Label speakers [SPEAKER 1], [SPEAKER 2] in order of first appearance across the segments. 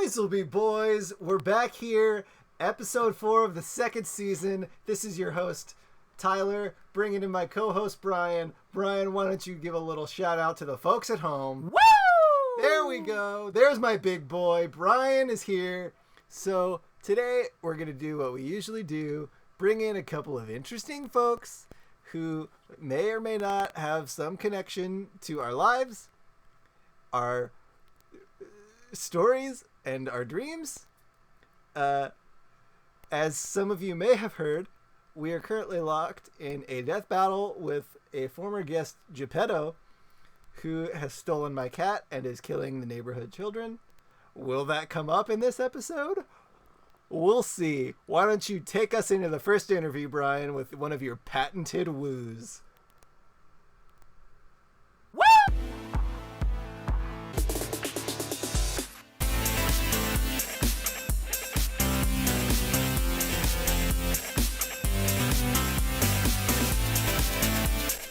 [SPEAKER 1] Boys will be boys. We're back here, episode 4 of the second season. This is your host, Tyler, bringing in my co-host, Brian. Brian, why don't you give a little shout out to the folks at home?
[SPEAKER 2] Woo!
[SPEAKER 1] There we go. There's my big boy. Brian is here. So today we're going to do what we usually do, bring in a couple of interesting folks who may or may not have some connection to our lives, our stories, and our dreams. As some of you may have heard, we are currently locked in a death battle with a former guest, Geppetto, who has stolen my cat and is killing the neighborhood children. Will that come up in this episode? We'll see. Why don't you take us into the first interview, Brian, with one of your patented woos?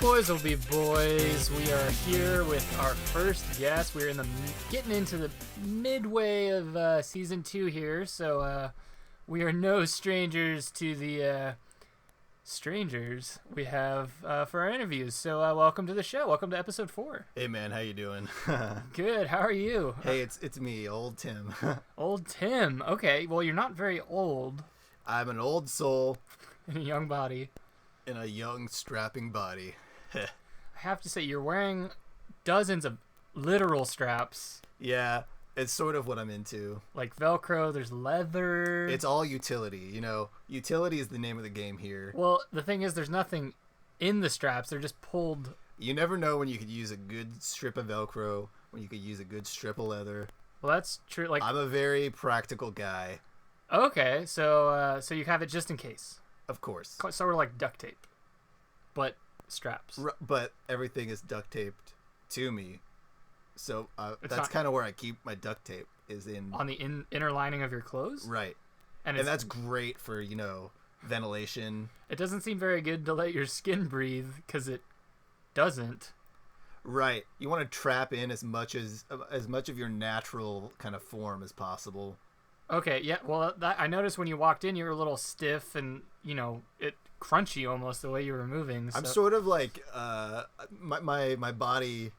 [SPEAKER 2] Boys will be boys. We are here with our first guest. We're getting into the midway of season 2 here, so we are no strangers to the strangers we have for our interviews. So welcome to the show. Welcome to episode 4.
[SPEAKER 1] Hey man, how you doing?
[SPEAKER 2] Good. How are you?
[SPEAKER 1] Hey, it's me, old Tim.
[SPEAKER 2] Old Tim. Okay. Well, you're not very old.
[SPEAKER 1] I'm an old soul
[SPEAKER 2] in a young body.
[SPEAKER 1] In a young, strapping body.
[SPEAKER 2] I have to say, you're wearing dozens of literal straps.
[SPEAKER 1] Yeah, it's sort of what I'm into.
[SPEAKER 2] Like Velcro, there's leather.
[SPEAKER 1] It's all utility, you know. Utility is the name of the game here.
[SPEAKER 2] Well, the thing is, there's nothing in the straps. They're just pulled.
[SPEAKER 1] You never know when you could use a good strip of Velcro, when you could use a good strip of leather.
[SPEAKER 2] Well, that's true. Like,
[SPEAKER 1] I'm a very practical guy.
[SPEAKER 2] Okay, so you have it just in case.
[SPEAKER 1] Of course.
[SPEAKER 2] Sort of like duct tape, but straps.
[SPEAKER 1] But everything is duct taped to me, so that's kind of where I keep my duct tape, is in
[SPEAKER 2] on the inner lining of your clothes.
[SPEAKER 1] Right, and that's great for, you know, ventilation. It
[SPEAKER 2] doesn't seem very good to let your skin breathe, because it doesn't.
[SPEAKER 1] Right, you want to trap in as much of your natural kind of form as possible.
[SPEAKER 2] Okay, yeah. Well, I noticed when you walked in, you were a little stiff and, you know, it crunchy almost the way you were moving. So.
[SPEAKER 1] I'm sort of like my body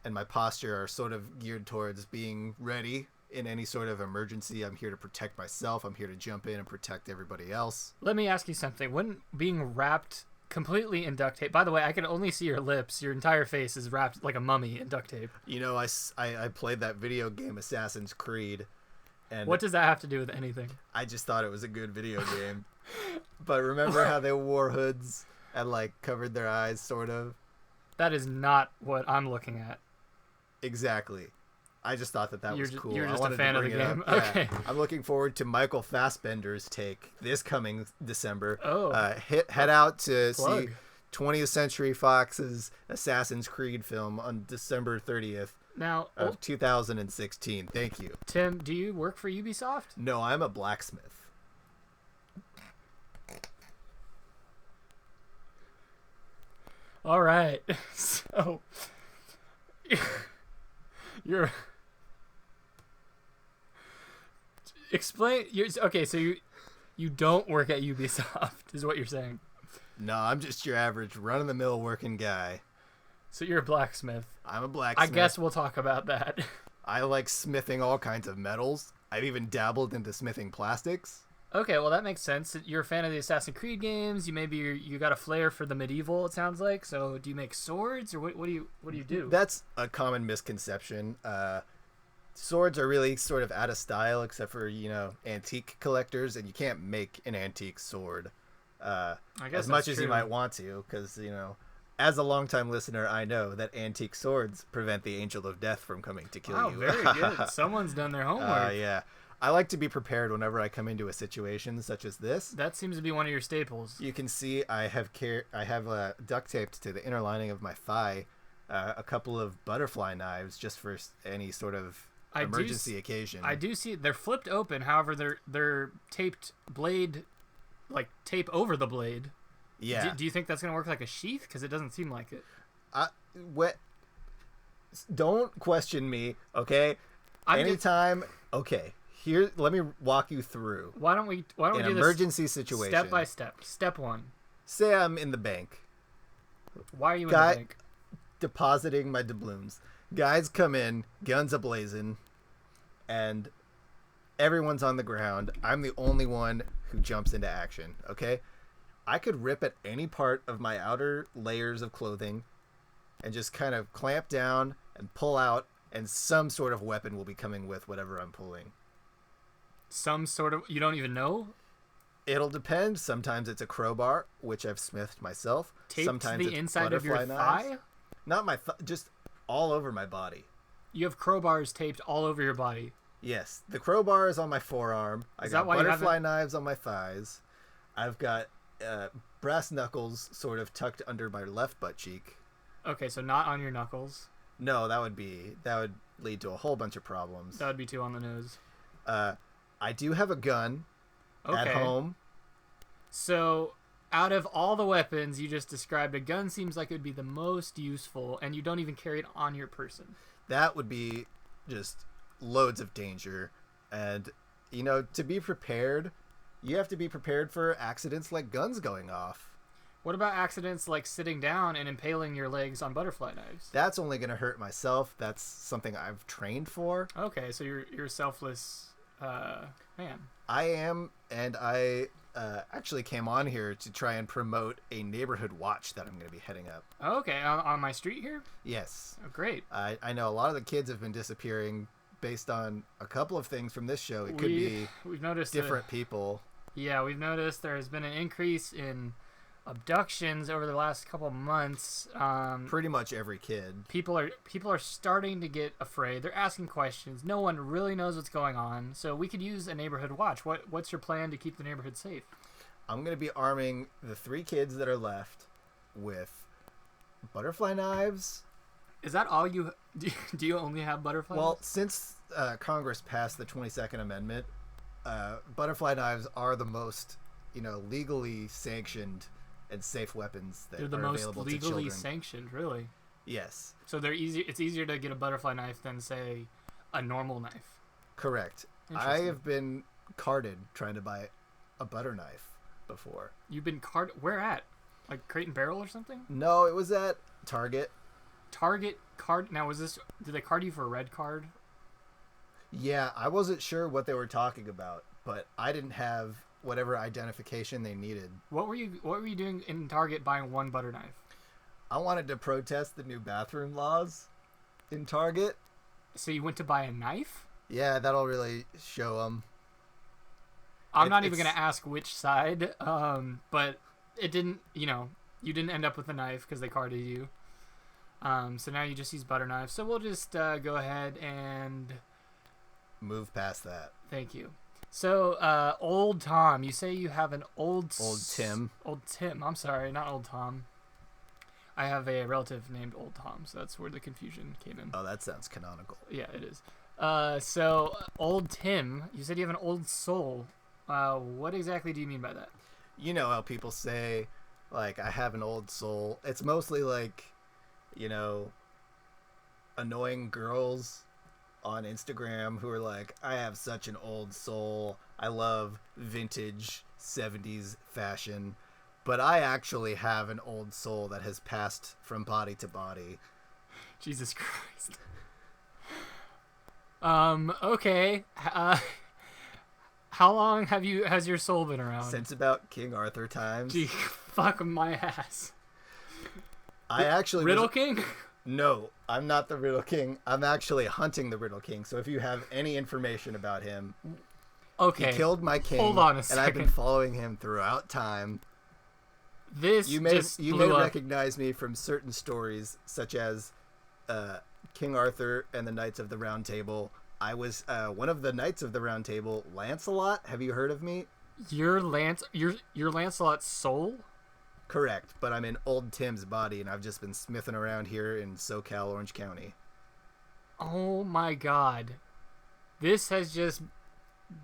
[SPEAKER 1] and my posture are sort of geared towards being ready in any sort of emergency. I'm here to protect myself. I'm here to jump in and protect everybody else.
[SPEAKER 2] Let me ask you something. When being wrapped completely in duct tape, by the way, I can only see your lips. Your entire face is wrapped like a mummy in duct tape.
[SPEAKER 1] You know, I played that video game Assassin's Creed. And
[SPEAKER 2] what does that have to do with anything?
[SPEAKER 1] I just thought it was a good video game. But remember how they wore hoods and like covered their eyes, sort of?
[SPEAKER 2] That is not what I'm looking at.
[SPEAKER 1] Exactly. I just thought that was cool.
[SPEAKER 2] You're just a fan of the game.
[SPEAKER 1] Yeah.
[SPEAKER 2] Okay.
[SPEAKER 1] I'm looking forward to Michael Fassbender's take this coming December.
[SPEAKER 2] Oh.
[SPEAKER 1] Head out to see 20th Century Fox's Assassin's Creed film on December 30th.
[SPEAKER 2] Now,
[SPEAKER 1] of 2016. Thank you.
[SPEAKER 2] Tim, do you work for Ubisoft?
[SPEAKER 1] No, I'm a blacksmith.
[SPEAKER 2] All right. So you're okay, so you don't work at Ubisoft is what you're saying.
[SPEAKER 1] No, I'm just your average run-of-the-mill working guy.
[SPEAKER 2] So you're a blacksmith.
[SPEAKER 1] I'm a blacksmith.
[SPEAKER 2] I guess we'll talk about that.
[SPEAKER 1] I like smithing all kinds of metals. I've even dabbled into smithing plastics.
[SPEAKER 2] Okay, well that makes sense. You're a fan of the Assassin's Creed games. You got a flair for the medieval, it sounds like. So do you make swords, or what do you do?
[SPEAKER 1] That's a common misconception. Swords are really sort of out of style, except for, you know, antique collectors, and you can't make an antique sword.
[SPEAKER 2] I guess
[SPEAKER 1] as much as you might want to, because, you know, as a longtime listener, I know that antique swords prevent the angel of death from coming to kill you.
[SPEAKER 2] Oh, very good. Someone's done their homework.
[SPEAKER 1] Yeah. I like to be prepared whenever I come into a situation such as this.
[SPEAKER 2] That seems to be one of your staples.
[SPEAKER 1] You can see I have duct taped to the inner lining of my thigh a couple of butterfly knives just for any sort of emergency occasion.
[SPEAKER 2] I do see they're flipped open. However, they're taped blade, like tape over the blade.
[SPEAKER 1] Yeah.
[SPEAKER 2] Do you think that's going to work like a sheath? Because it doesn't seem like it.
[SPEAKER 1] Don't question me, okay? Okay, Here, let me walk you through.
[SPEAKER 2] Why don't we
[SPEAKER 1] an
[SPEAKER 2] do this
[SPEAKER 1] emergency situation.
[SPEAKER 2] step by step? Step 1.
[SPEAKER 1] Say I'm in the bank.
[SPEAKER 2] Why are you in the bank?
[SPEAKER 1] Depositing my doubloons. Guys come in, guns ablazing, and everyone's on the ground. I'm the only one who jumps into action, okay? I could rip at any part of my outer layers of clothing and just kind of clamp down and pull out, and some sort of weapon will be coming with whatever I'm pulling.
[SPEAKER 2] Some sort of... You don't even know?
[SPEAKER 1] It'll depend. Sometimes it's a crowbar, which I've smithed myself.
[SPEAKER 2] Taped
[SPEAKER 1] Sometimes
[SPEAKER 2] to the inside of your
[SPEAKER 1] knives.
[SPEAKER 2] thigh?
[SPEAKER 1] Not my just all over my body.
[SPEAKER 2] You have crowbars taped all over your body.
[SPEAKER 1] Yes, the crowbar is on my forearm. I got butterfly knives on my thighs. I've got brass knuckles sort of tucked under my left butt cheek.
[SPEAKER 2] Okay, so not on your knuckles.
[SPEAKER 1] No, that would lead to a whole bunch of problems.
[SPEAKER 2] That would be too on the nose.
[SPEAKER 1] I do have a gun at home.
[SPEAKER 2] So, out of all the weapons you just described, a gun seems like it would be the most useful, and you don't even carry it on your person.
[SPEAKER 1] That would be just loads of danger. And, to be prepared, you have to be prepared for accidents like guns going off.
[SPEAKER 2] What about accidents like sitting down and impaling your legs on butterfly knives?
[SPEAKER 1] That's only going to hurt myself. That's something I've trained for.
[SPEAKER 2] Okay, so you're a selfless man.
[SPEAKER 1] I am, and I actually came on here to try and promote a neighborhood watch that I'm going to be heading up.
[SPEAKER 2] Okay, on my street here?
[SPEAKER 1] Yes.
[SPEAKER 2] Oh, great.
[SPEAKER 1] I know a lot of the kids have been disappearing based on a couple of things from this show. It could be
[SPEAKER 2] we've noticed
[SPEAKER 1] different people.
[SPEAKER 2] Yeah, we've noticed there has been an increase in abductions over the last couple of months.
[SPEAKER 1] Pretty much every kid.
[SPEAKER 2] People are starting to get afraid. They're asking questions. No one really knows what's going on. So we could use a neighborhood watch. What's your plan to keep the neighborhood safe?
[SPEAKER 1] I'm going to be arming the 3 kids that are left with butterfly knives.
[SPEAKER 2] Is that all you do? You only have butterfly knives?
[SPEAKER 1] Well, since Congress passed the 22nd Amendment, butterfly knives are the most, legally sanctioned and safe weapons that are available to children. They're the most legally
[SPEAKER 2] sanctioned, really?
[SPEAKER 1] Yes.
[SPEAKER 2] So they're easy. It's easier to get a butterfly knife than, say, a normal knife.
[SPEAKER 1] Correct. I have been carded trying to buy a butter knife before.
[SPEAKER 2] You've been carded? Where at? Like Crate and Barrel or something?
[SPEAKER 1] No, it was at Target.
[SPEAKER 2] Target card. Now, did they card you for a red card?
[SPEAKER 1] Yeah, I wasn't sure what they were talking about, but I didn't have whatever identification they needed.
[SPEAKER 2] What were you doing in Target buying one butter knife?
[SPEAKER 1] I wanted to protest the new bathroom laws in Target.
[SPEAKER 2] So you went to buy a knife?
[SPEAKER 1] Yeah, that'll really show them.
[SPEAKER 2] I'm not even going to ask which side, but it didn't, you didn't end up with a knife because they carded you. So now you just use butter knives. So we'll just go ahead and
[SPEAKER 1] move past that.
[SPEAKER 2] Thank you. So, old Tom, you say you have an old
[SPEAKER 1] Tim.
[SPEAKER 2] Old Tim. I'm sorry, not old Tom. I have a relative named Old Tom, so that's where the confusion came in.
[SPEAKER 1] Oh, that sounds canonical.
[SPEAKER 2] Yeah, it is. So, old Tim, you said you have an old soul. What exactly do you mean by that?
[SPEAKER 1] You know how people say, like, I have an old soul. It's mostly like, annoying girls on Instagram who are like, I have such an old soul. I love vintage 70s fashion. But I actually have an old soul that has passed from body to body.
[SPEAKER 2] Jesus Christ. Okay. How long has your soul been around?
[SPEAKER 1] Since about King Arthur times.
[SPEAKER 2] Gee, fuck my ass.
[SPEAKER 1] I actually
[SPEAKER 2] Riddle King?
[SPEAKER 1] No, I'm not the Riddle King. I'm actually hunting the Riddle King. So if you have any information about him,
[SPEAKER 2] okay,
[SPEAKER 1] he killed my king.
[SPEAKER 2] Hold on a second.
[SPEAKER 1] And I've been following him throughout time. You may recognize me from certain stories, such as King Arthur and the Knights of the Round Table. I was one of the Knights of the Round Table, Lancelot. Have you heard of me?
[SPEAKER 2] You're Lancelot's soul?
[SPEAKER 1] Correct, but I'm in old Tim's body, and I've just been smithing around here in SoCal, Orange County.
[SPEAKER 2] Oh my god. This has just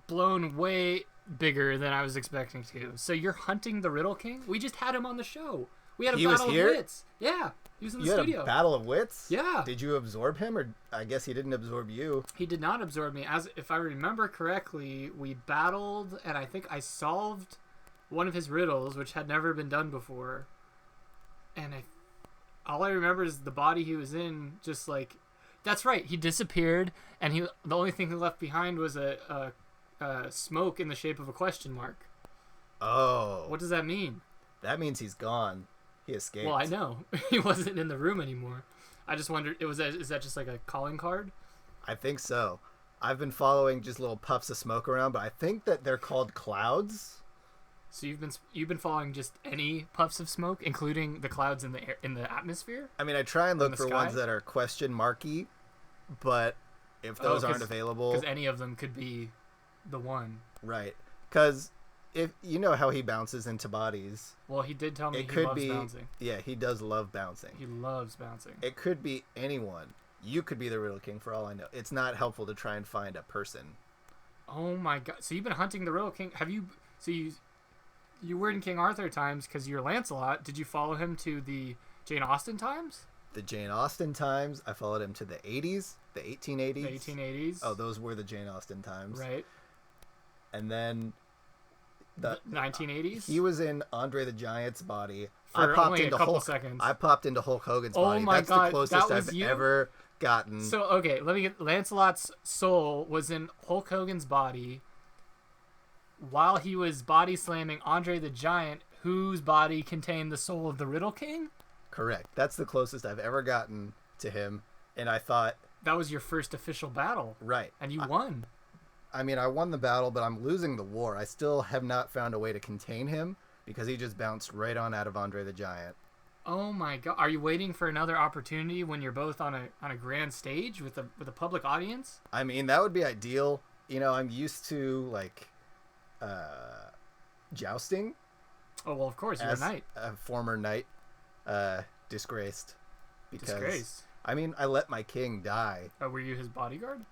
[SPEAKER 2] blown way bigger than I was expecting to. So you're hunting the Riddle King? We just had him on the show. We had a battle of wits. Yeah. He was in the
[SPEAKER 1] You had
[SPEAKER 2] studio.
[SPEAKER 1] a battle of wits?
[SPEAKER 2] Yeah.
[SPEAKER 1] Did you absorb him, or I guess he didn't absorb you?
[SPEAKER 2] He did not absorb me. As if I remember correctly, we battled, and I think I solved one of his riddles, which had never been done before. And all I remember is the body he was in, just like, that's right. He disappeared, and the only thing he left behind was a smoke in the shape of a question mark.
[SPEAKER 1] Oh.
[SPEAKER 2] What does that mean?
[SPEAKER 1] That means he's gone. He escaped.
[SPEAKER 2] Well, I know he wasn't in the room anymore. I just wondered, is that just like a calling card?
[SPEAKER 1] I think so. I've been following just little puffs of smoke around, but I think that they're called clouds.
[SPEAKER 2] So you've been following just any puffs of smoke, including the clouds in the air, in the atmosphere?
[SPEAKER 1] I mean, I try and look for
[SPEAKER 2] sky?
[SPEAKER 1] ones that are question marky, but if those aren't available,
[SPEAKER 2] because any of them could be the one.
[SPEAKER 1] right? Because if you know how he bounces into bodies,
[SPEAKER 2] Well, he did tell me
[SPEAKER 1] it
[SPEAKER 2] he
[SPEAKER 1] could
[SPEAKER 2] loves
[SPEAKER 1] be.
[SPEAKER 2] bouncing.
[SPEAKER 1] Yeah, he does love bouncing.
[SPEAKER 2] He loves bouncing.
[SPEAKER 1] It could be anyone. You could be the Riddle King for all I know. It's not helpful to try and find a person.
[SPEAKER 2] Oh my god! So you've been hunting the Riddle King? Have you? So you were in King Arthur times because you're Lancelot. Did you follow him to the Jane Austen times?
[SPEAKER 1] The Jane Austen times. I followed him to the 80s, the 1880s.
[SPEAKER 2] The 1880s.
[SPEAKER 1] Oh, those were the Jane Austen times.
[SPEAKER 2] Right.
[SPEAKER 1] And then
[SPEAKER 2] The 1980s.
[SPEAKER 1] he was in Andre the Giant's body.
[SPEAKER 2] For only a couple seconds.
[SPEAKER 1] I popped into Hulk Hogan's
[SPEAKER 2] Oh
[SPEAKER 1] body.
[SPEAKER 2] my
[SPEAKER 1] That's
[SPEAKER 2] God,
[SPEAKER 1] the closest
[SPEAKER 2] that was
[SPEAKER 1] I've
[SPEAKER 2] you?
[SPEAKER 1] ever gotten.
[SPEAKER 2] So okay, let me get. Lancelot's soul was in Hulk Hogan's body while he was body slamming Andre the Giant, whose body contained the soul of the Riddle King.
[SPEAKER 1] Correct. That's the closest I've ever gotten to him. And I thought,
[SPEAKER 2] That was your first official battle,
[SPEAKER 1] right.
[SPEAKER 2] and you won.
[SPEAKER 1] I mean, I won the battle, but I'm losing the war. I still have not found a way to contain him because he just bounced right on out of Andre the Giant.
[SPEAKER 2] Oh my god! Are you waiting for another opportunity when you're both on a grand stage with a public audience?
[SPEAKER 1] I mean, that would be ideal. You know, I'm used to like jousting
[SPEAKER 2] Oh well, of course you're a
[SPEAKER 1] as
[SPEAKER 2] knight.
[SPEAKER 1] a former knight, disgraced. Because
[SPEAKER 2] Disgraced.
[SPEAKER 1] I mean, I let my king die.
[SPEAKER 2] Were you his bodyguard?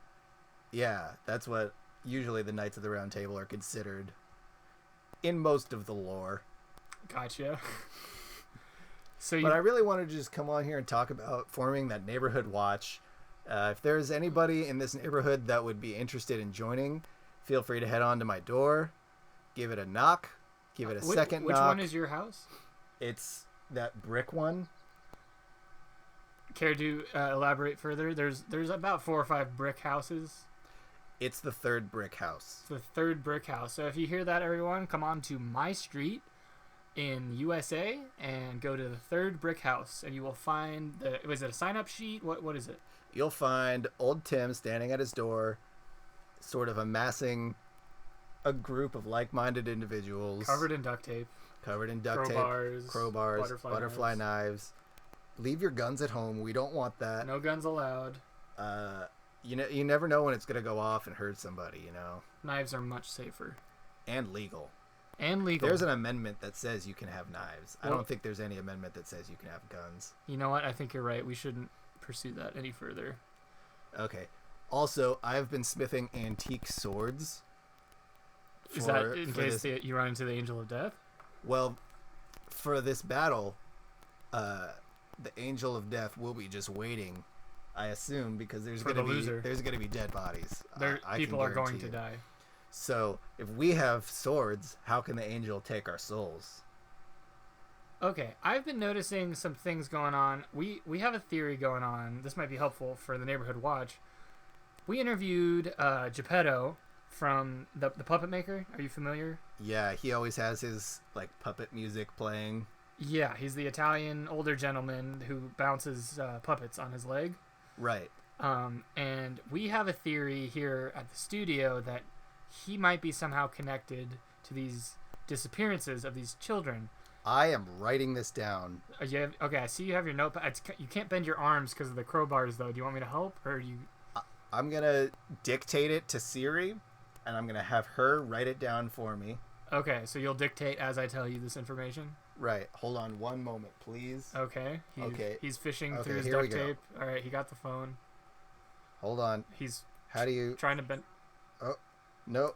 [SPEAKER 1] Yeah, that's what usually the Knights of the Round Table are considered in most of the lore.
[SPEAKER 2] Gotcha. So you.
[SPEAKER 1] But I really wanted to just come on here and talk about forming that neighborhood watch. If there's anybody in this neighborhood that would be interested in joining, feel free to head on to my door, give it a knock, give it a second
[SPEAKER 2] Which
[SPEAKER 1] knock.
[SPEAKER 2] one is your house?
[SPEAKER 1] It's that brick one.
[SPEAKER 2] Care to elaborate further? There's about 4 or 5 brick houses.
[SPEAKER 1] It's the third brick house.
[SPEAKER 2] It's the third brick house. So if you hear that, everyone, come on to my street in USA and go to the third brick house, and you will find was it a sign-up sheet? What is it?
[SPEAKER 1] You'll find old Tim standing at his door, sort of amassing a group of like-minded individuals.
[SPEAKER 2] Covered in duct tape.
[SPEAKER 1] Crowbars, butterfly knives. Leave your guns at home. We don't want that.
[SPEAKER 2] No guns allowed.
[SPEAKER 1] You never know when it's gonna go off and hurt somebody. You know.
[SPEAKER 2] Knives are much safer.
[SPEAKER 1] And legal.
[SPEAKER 2] And legal.
[SPEAKER 1] There's an amendment that says you can have knives. I
[SPEAKER 2] Well-
[SPEAKER 1] don't think there's any amendment that says you can have guns.
[SPEAKER 2] You know what? I think you're right. We shouldn't pursue that any further.
[SPEAKER 1] Okay. Also, I've been smithing antique swords.
[SPEAKER 2] Is that in case you run into the Angel of Death?
[SPEAKER 1] Well, for this battle, the Angel of Death will be just waiting, I assume, because there's
[SPEAKER 2] For
[SPEAKER 1] gonna
[SPEAKER 2] the loser.
[SPEAKER 1] there's gonna be dead bodies. I
[SPEAKER 2] People
[SPEAKER 1] can
[SPEAKER 2] are going
[SPEAKER 1] guarantee
[SPEAKER 2] to
[SPEAKER 1] it.
[SPEAKER 2] die.
[SPEAKER 1] So if we have swords, how can the angel take our souls?
[SPEAKER 2] Okay, I've been noticing some things going on. We have a theory going on. This might be helpful for the Neighborhood Watch. We interviewed Geppetto from the Puppet Maker. Are you familiar?
[SPEAKER 1] Yeah, he always has his like puppet music playing.
[SPEAKER 2] Yeah, he's the Italian older gentleman who bounces puppets on his leg.
[SPEAKER 1] Right.
[SPEAKER 2] And we have a theory here at the studio that he might be somehow connected to these disappearances of these children.
[SPEAKER 1] I am writing this down.
[SPEAKER 2] Okay, I see you have your notepad. You can't bend your arms because of the crowbars, though. Do you want me to help, or you?
[SPEAKER 1] I'm gonna dictate it to Siri, and I'm gonna have her write it down for me.
[SPEAKER 2] Okay, so you'll dictate as I tell you this information.
[SPEAKER 1] Right. Hold on one moment, please.
[SPEAKER 2] Okay.
[SPEAKER 1] Okay.
[SPEAKER 2] He's fishing
[SPEAKER 1] Okay,
[SPEAKER 2] through his
[SPEAKER 1] here we
[SPEAKER 2] duct
[SPEAKER 1] go.
[SPEAKER 2] tape. All right, he got the phone.
[SPEAKER 1] Hold on.
[SPEAKER 2] He's
[SPEAKER 1] How do you?
[SPEAKER 2] trying to bend.
[SPEAKER 1] No.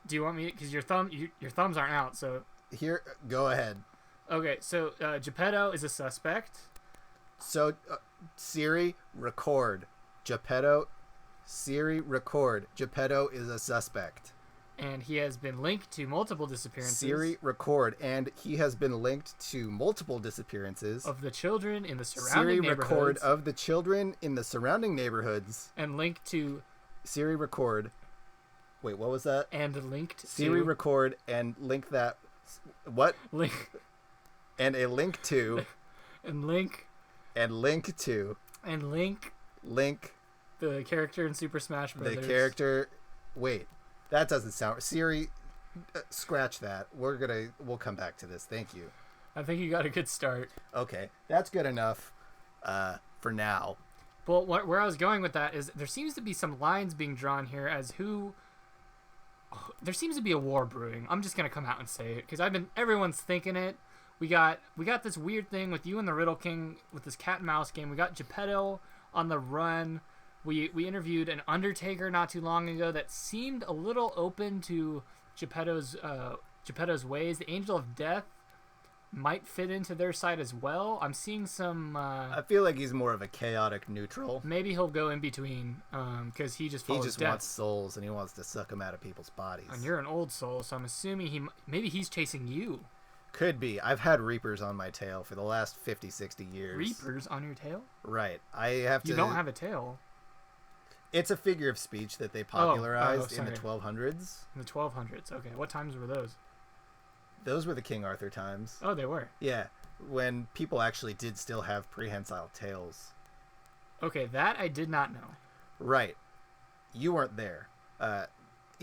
[SPEAKER 2] Do you want me? Because your thumbs aren't out. So
[SPEAKER 1] Here. Go ahead.
[SPEAKER 2] okay. So Geppetto is a suspect.
[SPEAKER 1] So, Siri, record. Geppetto. Siri, record. Geppetto is a suspect.
[SPEAKER 2] And he has been linked to multiple disappearances.
[SPEAKER 1] Siri, record. And he has been linked to multiple disappearances.
[SPEAKER 2] Of the children in the surrounding
[SPEAKER 1] Siri,
[SPEAKER 2] neighborhoods.
[SPEAKER 1] record of the children in the surrounding neighborhoods.
[SPEAKER 2] And linked to...
[SPEAKER 1] Siri, record. Wait, what was that?
[SPEAKER 2] And linked
[SPEAKER 1] Siri,
[SPEAKER 2] to...
[SPEAKER 1] record and link that... What?
[SPEAKER 2] Link...
[SPEAKER 1] And a link to...
[SPEAKER 2] And link...
[SPEAKER 1] And link to...
[SPEAKER 2] And link...
[SPEAKER 1] Link...
[SPEAKER 2] The character in Super Smash Bros.
[SPEAKER 1] The character... Wait. That doesn't sound... Siri, scratch that. We'll come back to this. Thank you.
[SPEAKER 2] I think you got a good start.
[SPEAKER 1] Okay. That's good enough for now.
[SPEAKER 2] Well, where I was going with that is there seems to be some lines being drawn here as who... There seems to be a war brewing. I'm just going to come out and say it because everyone's thinking it. We got this weird thing with you and the Riddle King with this cat and mouse game. We got Geppetto on the run. We interviewed an Undertaker not too long ago that seemed a little open to Geppetto's ways. The Angel of Death might fit into their side as well. I'm seeing some...
[SPEAKER 1] I feel like he's more of a chaotic neutral.
[SPEAKER 2] Maybe he'll go in between because he just follows death.
[SPEAKER 1] Wants souls and he wants to suck them out of people's bodies.
[SPEAKER 2] And you're an old soul, so I'm assuming maybe he's chasing you.
[SPEAKER 1] Could be. I've had Reapers on my tail for the last 50, 60 years.
[SPEAKER 2] Reapers on your tail?
[SPEAKER 1] Right. I have to...
[SPEAKER 2] You don't have a tail.
[SPEAKER 1] It's a figure of speech that they popularized in the 1200s.
[SPEAKER 2] In the 1200s. Okay. What times were those?
[SPEAKER 1] Those were the King Arthur times.
[SPEAKER 2] Oh, they were?
[SPEAKER 1] Yeah. When people actually did still have prehensile tails.
[SPEAKER 2] Okay, that I did not know.
[SPEAKER 1] Right. You weren't there.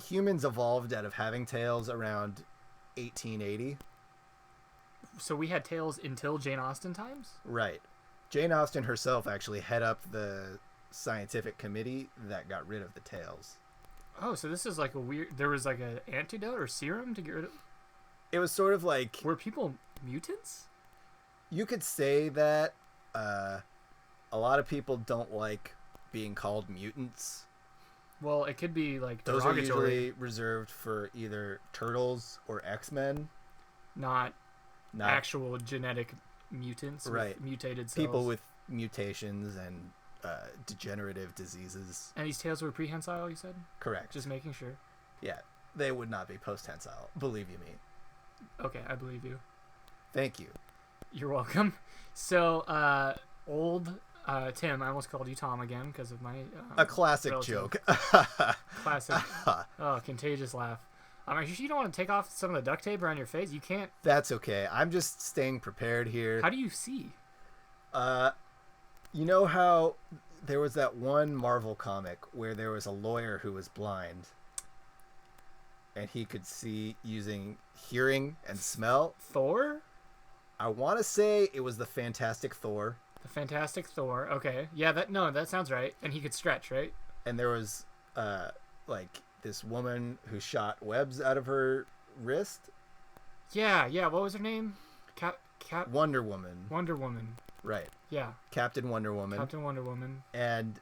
[SPEAKER 1] Humans evolved out of having tails around 1880.
[SPEAKER 2] So we had tails until Jane Austen times?
[SPEAKER 1] Right. Jane Austen herself actually head up the scientific committee that got rid of the tails.
[SPEAKER 2] Oh, so this is like a weird... There was like an antidote or serum to get rid of...
[SPEAKER 1] It was sort of like...
[SPEAKER 2] Were people mutants?
[SPEAKER 1] You could say that a lot of people don't like being called mutants.
[SPEAKER 2] Well, it could be like
[SPEAKER 1] those
[SPEAKER 2] derogatory.
[SPEAKER 1] are usually reserved for either Turtles or X-Men.
[SPEAKER 2] Not actual genetic mutants,
[SPEAKER 1] right?
[SPEAKER 2] With mutated cells.
[SPEAKER 1] People with mutations and degenerative diseases.
[SPEAKER 2] And these tails were prehensile, you said?
[SPEAKER 1] Correct.
[SPEAKER 2] Just making sure.
[SPEAKER 1] Yeah, they would not be posthensile. Believe you me.
[SPEAKER 2] Okay, I believe you.
[SPEAKER 1] Thank you.
[SPEAKER 2] You're welcome. So, old Tim, I almost called you Tom again because of my...
[SPEAKER 1] a classic relative. Joke.
[SPEAKER 2] Classic. Oh, contagious laugh. Are you sure you don't want to take off some of the duct tape around your face? You can't...
[SPEAKER 1] That's okay. I'm just staying prepared here.
[SPEAKER 2] How do you see?
[SPEAKER 1] You know how there was that one Marvel comic where there was a lawyer who was blind and he could see using hearing and smell?
[SPEAKER 2] Thor?
[SPEAKER 1] I want to say it was the Fantastic Thor.
[SPEAKER 2] The Fantastic Thor. Okay. Yeah, that sounds right. And he could stretch, right?
[SPEAKER 1] And there was like this woman who shot webs out of her wrist.
[SPEAKER 2] Yeah. What was her name?
[SPEAKER 1] Wonder Woman.
[SPEAKER 2] Wonder Woman.
[SPEAKER 1] Right.
[SPEAKER 2] Yeah.
[SPEAKER 1] Captain Wonder Woman.
[SPEAKER 2] Captain Wonder Woman.
[SPEAKER 1] And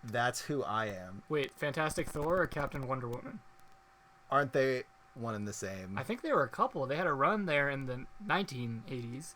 [SPEAKER 1] that's who I am.
[SPEAKER 2] Wait, Fantastic Thor or Captain Wonder Woman?
[SPEAKER 1] Aren't they one and the same?
[SPEAKER 2] I think they were a couple. They had a run there in the 1980s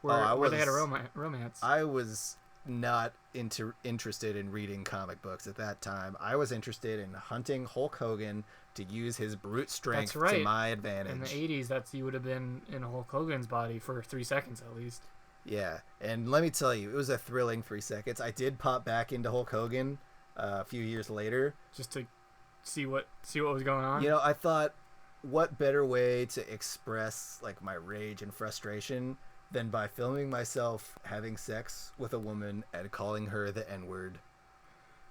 [SPEAKER 2] where they had a romance.
[SPEAKER 1] I was not interested in reading comic books at that time. I was interested in hunting Hulk Hogan to use his brute strength to my advantage.
[SPEAKER 2] In the 80s, you would have been in Hulk Hogan's body for 3 seconds at least.
[SPEAKER 1] Yeah, and let me tell you, it was a thrilling 3 seconds. I did pop back into Hulk Hogan a few years later.
[SPEAKER 2] Just to see what was going on?
[SPEAKER 1] You know, I thought, what better way to express like my rage and frustration than by filming myself having sex with a woman and calling her the N-word.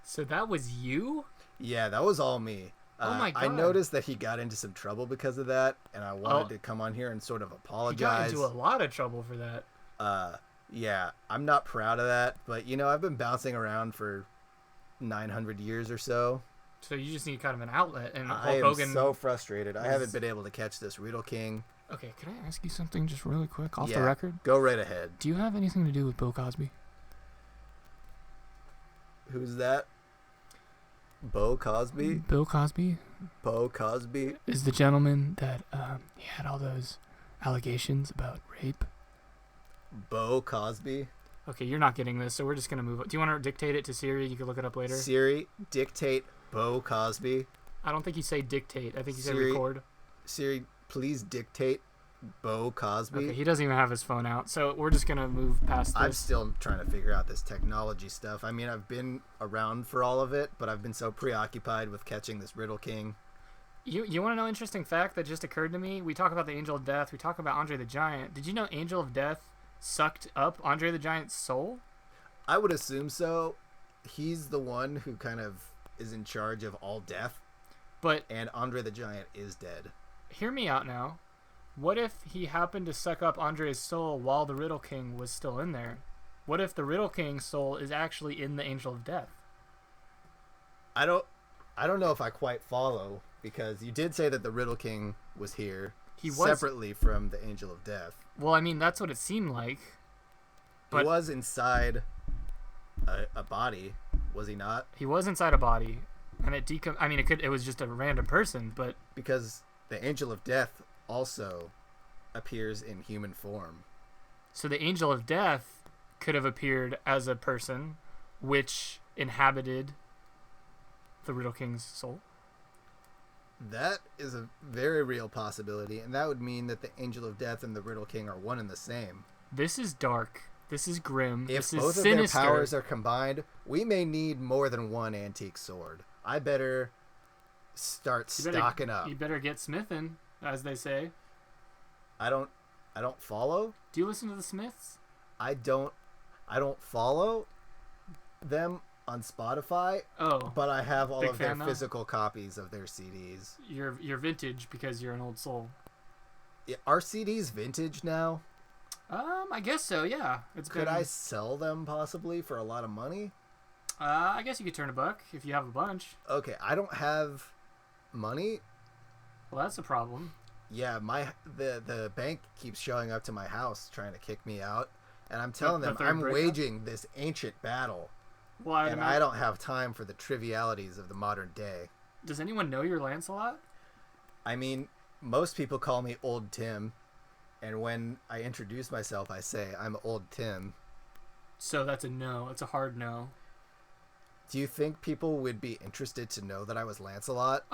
[SPEAKER 2] So that was you?
[SPEAKER 1] Yeah, that was all me.
[SPEAKER 2] Oh my God.
[SPEAKER 1] I noticed that he got into some trouble because of that, and I wanted to come on here and sort of apologize.
[SPEAKER 2] He got into a lot of trouble for that.
[SPEAKER 1] Yeah, I'm not proud of that, but you know, I've been bouncing around for 900 years or so.
[SPEAKER 2] So you just need kind of an outlet, and
[SPEAKER 1] Hulk Hogan... so frustrated. I haven't been able to catch this Riddle King.
[SPEAKER 2] Okay, can I ask you something just really quick off the record?
[SPEAKER 1] Go right ahead.
[SPEAKER 2] Do you have anything to do with Bill Cosby?
[SPEAKER 1] Who's that? Bo Cosby?
[SPEAKER 2] Bill Cosby?
[SPEAKER 1] Bo Cosby?
[SPEAKER 2] Is the gentleman that he had all those allegations about rape?
[SPEAKER 1] Bo Cosby.
[SPEAKER 2] Okay, you're not getting this, so we're just gonna move on. Do you want to dictate it to Siri? You can look it up later.
[SPEAKER 1] Siri, dictate Bo Cosby.
[SPEAKER 2] I don't think you say dictate. I think you say
[SPEAKER 1] Siri,
[SPEAKER 2] record.
[SPEAKER 1] Siri, please dictate Bo Cosby.
[SPEAKER 2] Okay, he doesn't even have his phone out, so we're just gonna move past this.
[SPEAKER 1] I'm still trying to figure out this technology stuff. I mean, I've been around for all of it, but I've been so preoccupied with catching this Riddle King.
[SPEAKER 2] You want to know an interesting fact that just occurred to me? We talk about the Angel of Death. We talk about Andre the Giant. Did you know Angel of Death sucked up Andre the Giant's soul?
[SPEAKER 1] I would assume so. He's the one who kind of is in charge of all death. And Andre the Giant is dead.
[SPEAKER 2] Hear me out now. What if he happened to suck up Andre's soul while the Riddle King was still in there? What if the Riddle King's soul is actually in the Angel of Death?
[SPEAKER 1] I don't know if I quite follow, because you did say that the Riddle King was here separately from the Angel of Death.
[SPEAKER 2] Well, I mean, that's what it seemed like.
[SPEAKER 1] But he was inside a body, was he not?
[SPEAKER 2] He was inside a body, and it was just a random person, but
[SPEAKER 1] because the Angel of Death also appears in human form.
[SPEAKER 2] So the Angel of Death could have appeared as a person which inhabited the Riddle King's soul.
[SPEAKER 1] That is a very real possibility, and that would mean that the Angel of Death and the Riddle King are one and the same.
[SPEAKER 2] This is dark. This is grim.
[SPEAKER 1] If
[SPEAKER 2] this is
[SPEAKER 1] both
[SPEAKER 2] sinister.
[SPEAKER 1] of their powers are combined, we may need more than one antique sword. I better start stocking up.
[SPEAKER 2] You better get smithing, as they say.
[SPEAKER 1] I don't follow.
[SPEAKER 2] Do you listen to the Smiths?
[SPEAKER 1] I don't follow them on Spotify.
[SPEAKER 2] Oh,
[SPEAKER 1] but I have all of their
[SPEAKER 2] though?
[SPEAKER 1] physical copies of their CDs.
[SPEAKER 2] You're vintage because you're an old soul.
[SPEAKER 1] Yeah, are CDs vintage now?
[SPEAKER 2] I guess so. Yeah.
[SPEAKER 1] Could I sell them possibly for a lot of money?
[SPEAKER 2] I guess you could turn $1 if you have a bunch.
[SPEAKER 1] Okay, I don't have money.
[SPEAKER 2] Well, that's a problem.
[SPEAKER 1] Yeah, the bank keeps showing up to my house trying to kick me out, and I'm telling them I'm waging this ancient battle. Well, I don't have time for the trivialities of the modern day.
[SPEAKER 2] Does anyone know you're Lancelot?
[SPEAKER 1] I mean, most people call me Old Tim, and when I introduce myself, I say I'm Old Tim.
[SPEAKER 2] So that's a no. It's a hard no.
[SPEAKER 1] Do you think people would be interested to know that I was Lancelot?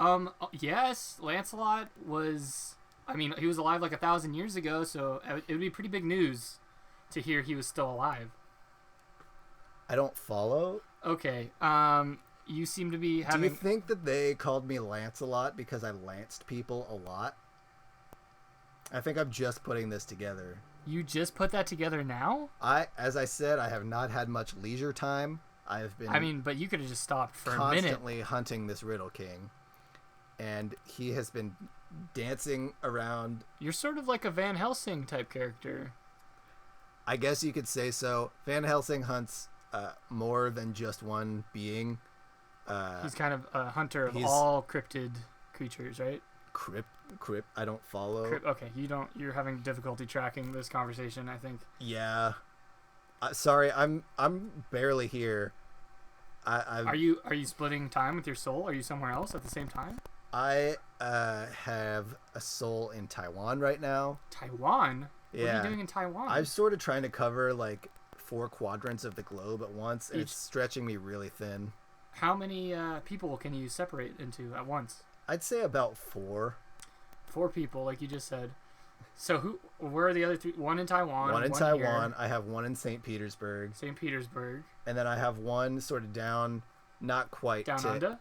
[SPEAKER 2] Yes. Lancelot was... I mean, he was alive like 1,000 years ago, so it would be pretty big news to hear he was still alive.
[SPEAKER 1] I don't follow.
[SPEAKER 2] Okay. You seem to be having...
[SPEAKER 1] Do you think that they called me Lancelot because I lanced people a lot? I think I'm just putting this together.
[SPEAKER 2] You just put that together now?
[SPEAKER 1] As I said, I have not had much leisure time. I've been...
[SPEAKER 2] but you could have just stopped for a minute.
[SPEAKER 1] Constantly hunting this Riddle King. And he has been dancing around.
[SPEAKER 2] You're sort of like a Van Helsing type character.
[SPEAKER 1] I guess you could say so. Van Helsing hunts more than just one being.
[SPEAKER 2] He's kind of a hunter of all cryptid creatures, right?
[SPEAKER 1] Crypt. I don't follow.
[SPEAKER 2] Okay, you're having difficulty tracking this conversation, I think.
[SPEAKER 1] Yeah. Sorry, I'm barely here.
[SPEAKER 2] Are you splitting time with your soul? Are you somewhere else at the same time?
[SPEAKER 1] I have a soul in Taiwan right now.
[SPEAKER 2] Taiwan?
[SPEAKER 1] Yeah.
[SPEAKER 2] What are you doing in Taiwan?
[SPEAKER 1] I'm sort of trying to cover like 4 quadrants of the globe at once, and it's stretching me really thin.
[SPEAKER 2] How many people can you separate into at once?
[SPEAKER 1] I'd say about 4.
[SPEAKER 2] 4 people, like you just said. So where are the other 3? One in Taiwan.
[SPEAKER 1] One in Taiwan. Here. I have one in St. Petersburg.
[SPEAKER 2] St. Petersburg.
[SPEAKER 1] And then I have one sort of down, not quite
[SPEAKER 2] down under?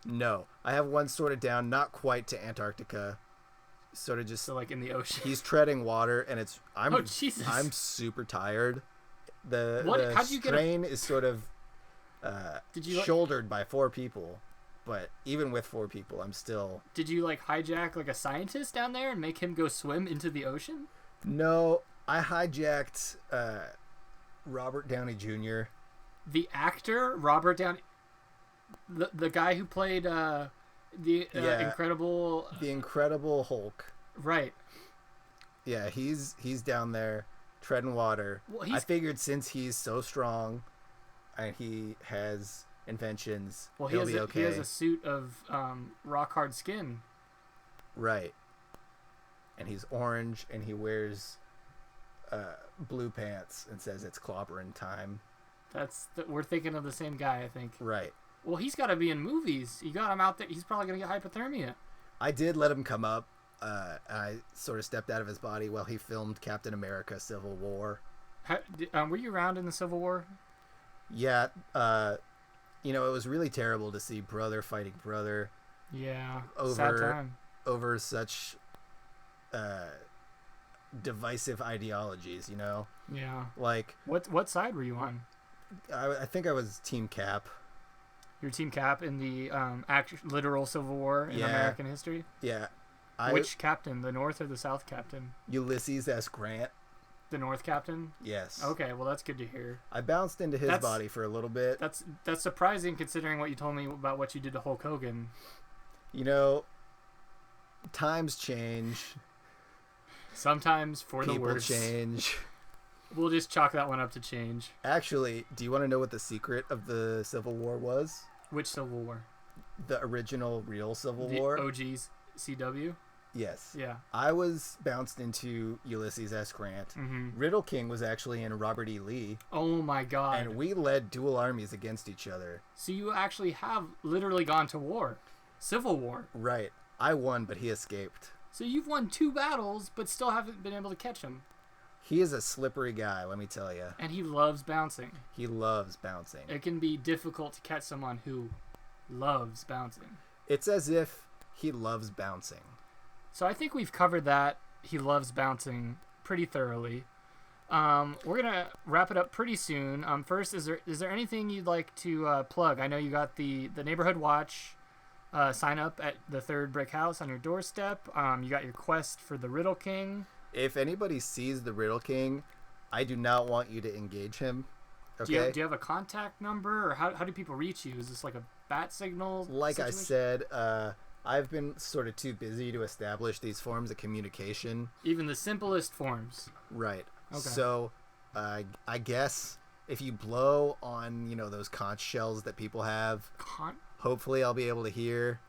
[SPEAKER 1] No. I have one sort of down, not quite to Antarctica. Sort of just...
[SPEAKER 2] So like in the ocean.
[SPEAKER 1] He's treading water, and it's...
[SPEAKER 2] Oh, Jesus.
[SPEAKER 1] I'm super tired. The
[SPEAKER 2] How'd you
[SPEAKER 1] strain is sort of shouldered by 4 people. But even with 4 people, I'm still...
[SPEAKER 2] Did you like hijack like a scientist down there and make him go swim into the ocean?
[SPEAKER 1] No, I hijacked Robert Downey Jr.
[SPEAKER 2] The actor Robert Downey, the guy who played the Incredible
[SPEAKER 1] Hulk.
[SPEAKER 2] Right.
[SPEAKER 1] Yeah, he's down there treading water. Well, I figured since he's so strong and he has inventions, he'll be okay.
[SPEAKER 2] He has a suit of rock hard skin.
[SPEAKER 1] Right. And he's orange, and he wears blue pants and says it's clobbering time.
[SPEAKER 2] We're thinking of the same guy, I think.
[SPEAKER 1] Right.
[SPEAKER 2] Well, he's got to be in movies. You got him out there. He's probably gonna get hypothermia.
[SPEAKER 1] I did let him come up. I sort of stepped out of his body while he filmed Captain America: Civil War.
[SPEAKER 2] Were you around in the Civil War?
[SPEAKER 1] Yeah. It was really terrible to see brother fighting brother.
[SPEAKER 2] Yeah. Sad time.
[SPEAKER 1] Over such divisive ideologies,
[SPEAKER 2] Yeah.
[SPEAKER 1] Like,
[SPEAKER 2] what side were you on?
[SPEAKER 1] I think I was Team Cap.
[SPEAKER 2] Your Team Cap in the literal Civil War in American history?
[SPEAKER 1] Yeah.
[SPEAKER 2] Which captain? The North or the South captain?
[SPEAKER 1] Ulysses S. Grant.
[SPEAKER 2] The North captain?
[SPEAKER 1] Yes.
[SPEAKER 2] Okay, well that's good to hear.
[SPEAKER 1] I bounced into his body for a little bit.
[SPEAKER 2] That's surprising considering what you told me about what you did to Hulk Hogan.
[SPEAKER 1] Times change.
[SPEAKER 2] Sometimes for the worse.
[SPEAKER 1] People change.
[SPEAKER 2] We'll just chalk that one up to change.
[SPEAKER 1] Actually, do you want to know what the secret of the Civil War was?
[SPEAKER 2] Which Civil War?
[SPEAKER 1] The original real Civil
[SPEAKER 2] the
[SPEAKER 1] War?
[SPEAKER 2] OG's CW?
[SPEAKER 1] Yes.
[SPEAKER 2] Yeah.
[SPEAKER 1] I was bounced into Ulysses S. Grant.
[SPEAKER 2] Mm-hmm.
[SPEAKER 1] Riddle King was actually in Robert E. Lee.
[SPEAKER 2] Oh my god.
[SPEAKER 1] And we led dual armies against each other.
[SPEAKER 2] So you actually have literally gone to war. Civil War.
[SPEAKER 1] Right. I won, but he escaped.
[SPEAKER 2] So you've won 2 battles, but still haven't been able to catch him.
[SPEAKER 1] He is a slippery guy, let me tell you.
[SPEAKER 2] And he loves bouncing.
[SPEAKER 1] He loves bouncing.
[SPEAKER 2] It can be difficult to catch someone who loves bouncing.
[SPEAKER 1] It's as if he loves bouncing.
[SPEAKER 2] So I think we've covered that. He loves bouncing pretty thoroughly. We're gonna wrap it up pretty soon. First, is there anything you'd like to plug? I know you got the neighborhood watch. Sign up at the 3rd Brick House on your doorstep. You got your quest for the Riddle King.
[SPEAKER 1] If anybody sees the Riddle King, I do not want you to engage him. Okay?
[SPEAKER 2] Do you have a contact number, or how do people reach you? Is this like a bat signal?
[SPEAKER 1] Like
[SPEAKER 2] situation?
[SPEAKER 1] I said, I've been sort of too busy to establish these forms of communication.
[SPEAKER 2] Even the simplest forms.
[SPEAKER 1] Right.
[SPEAKER 2] Okay.
[SPEAKER 1] So, I guess if you blow on, those conch shells that people have, hopefully I'll be able to hear,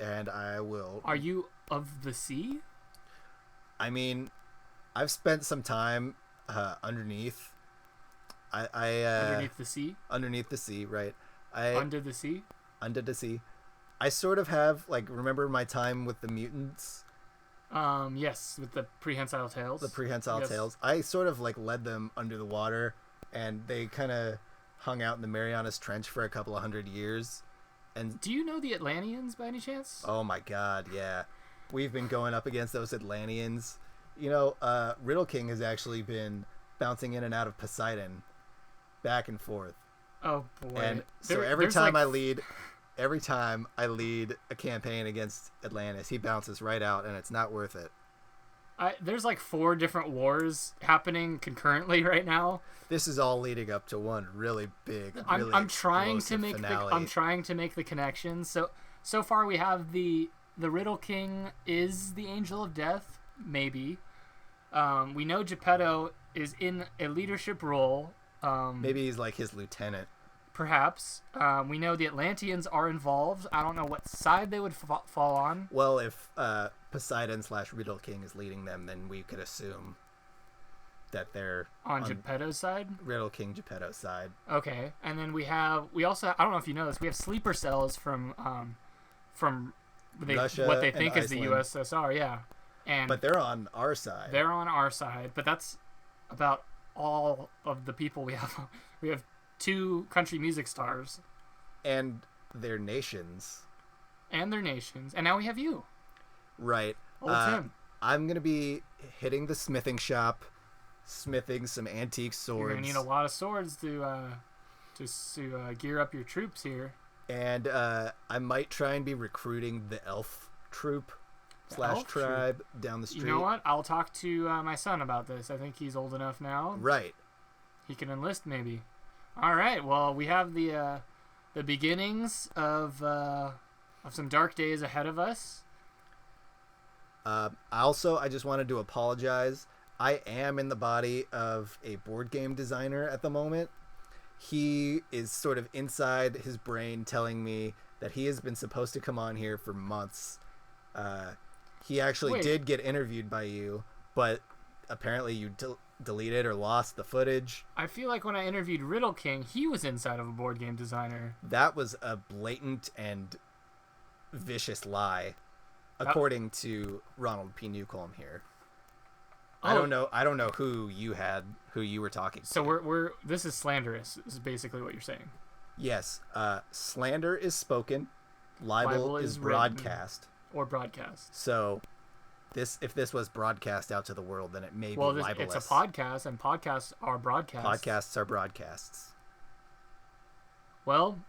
[SPEAKER 1] and I will.
[SPEAKER 2] Are you of the sea?
[SPEAKER 1] I mean, I've spent some time underneath.
[SPEAKER 2] Underneath the sea?
[SPEAKER 1] Underneath the sea, right.
[SPEAKER 2] Under the sea?
[SPEAKER 1] Under the sea. I sort of have, remember my time with the mutants?
[SPEAKER 2] Yes, with the prehensile tails.
[SPEAKER 1] The prehensile tails. I sort of, led them under the water, and they kind of hung out in the Marianas Trench for a couple of 100 years. And
[SPEAKER 2] do you know the Atlanteans by any chance?
[SPEAKER 1] Oh my god, yeah. We've been going up against those Atlanteans. Riddle King has actually been bouncing in and out of Poseidon, back and forth.
[SPEAKER 2] Oh boy!
[SPEAKER 1] And so every time I lead a campaign against Atlantis, he bounces right out, and it's not worth it.
[SPEAKER 2] There's 4 different wars happening concurrently right now.
[SPEAKER 1] This is all leading up to one really big.
[SPEAKER 2] I'm trying to make
[SPEAKER 1] finale.
[SPEAKER 2] I'm trying to make the connection. So far we have the Riddle King is the Angel of Death, maybe. We know Geppetto is in a leadership role.
[SPEAKER 1] Maybe he's his lieutenant.
[SPEAKER 2] Perhaps. We know the Atlanteans are involved. I don't know what side they would fall on.
[SPEAKER 1] Well, if Poseidon/Riddle King is leading them, then we could assume that they're
[SPEAKER 2] on Geppetto's side.
[SPEAKER 1] Riddle King Geppetto's side.
[SPEAKER 2] Okay, and then we also I don't know if you know this. We have sleeper cells from
[SPEAKER 1] Russia
[SPEAKER 2] what they think
[SPEAKER 1] and
[SPEAKER 2] is the
[SPEAKER 1] Iceland.
[SPEAKER 2] USSR. Yeah,
[SPEAKER 1] but they're on our side.
[SPEAKER 2] They're on our side, but that's about all of the people we have. We have 2 country music stars.
[SPEAKER 1] And their nations.
[SPEAKER 2] And now we have you.
[SPEAKER 1] Right.
[SPEAKER 2] Old Tim.
[SPEAKER 1] I'm going to be hitting the smithing shop, smithing some antique swords.
[SPEAKER 2] You're going to need a lot of swords to gear up your troops here.
[SPEAKER 1] And I might try and be recruiting the elf troop / tribe down the street.
[SPEAKER 2] You know what? I'll talk to my son about this. I think he's old enough now.
[SPEAKER 1] Right.
[SPEAKER 2] He can enlist maybe. All right. Well, we have the beginnings of some dark days ahead of us.
[SPEAKER 1] I just wanted to apologize. I am in the body of a board game designer at the moment. He is sort of inside his brain telling me that he has been supposed to come on here for months. He actually did get interviewed by you, but apparently you deleted or lost the footage.
[SPEAKER 2] I feel like when I interviewed Riddle King, he was inside of a board game designer.
[SPEAKER 1] That was a blatant and vicious lie, according to Ronald P. Newcomb here. I don't know who you were talking to.
[SPEAKER 2] So we're this is slanderous, is basically what you're saying.
[SPEAKER 1] Yes. Slander is spoken. Libel is broadcast.
[SPEAKER 2] Or broadcast.
[SPEAKER 1] So if this was broadcast out to the world, then it may be libelous.
[SPEAKER 2] It's a podcast, and podcasts are broadcasts.
[SPEAKER 1] Podcasts are broadcasts.
[SPEAKER 2] Well,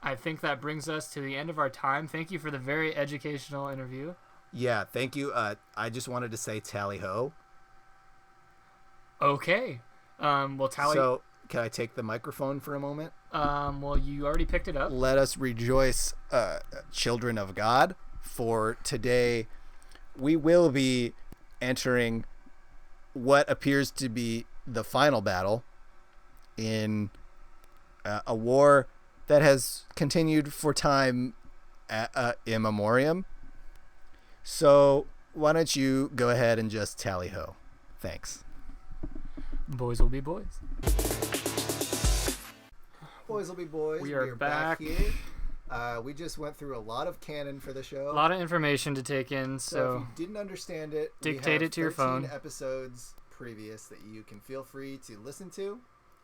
[SPEAKER 2] I think that brings us to the end of our time. Thank you for the very educational interview.
[SPEAKER 1] Yeah, thank you. I just wanted to say tally ho.
[SPEAKER 2] Okay. Well, tally.
[SPEAKER 1] So, can I take the microphone for a moment?
[SPEAKER 2] Well, you already picked it up.
[SPEAKER 1] Let us rejoice, children of God, for today we will be entering what appears to be the final battle in a war that has continued for time immemorium. So why don't you go ahead and just tally ho? Thanks.
[SPEAKER 2] Boys will be boys.
[SPEAKER 1] Boys will be boys.
[SPEAKER 2] We are back
[SPEAKER 1] here. We just went through a lot of canon for the show.
[SPEAKER 2] A lot of information to take in,
[SPEAKER 1] so if you didn't understand it,
[SPEAKER 2] dictate it to your phone.
[SPEAKER 1] 13 episodes previous that you can feel free to listen to.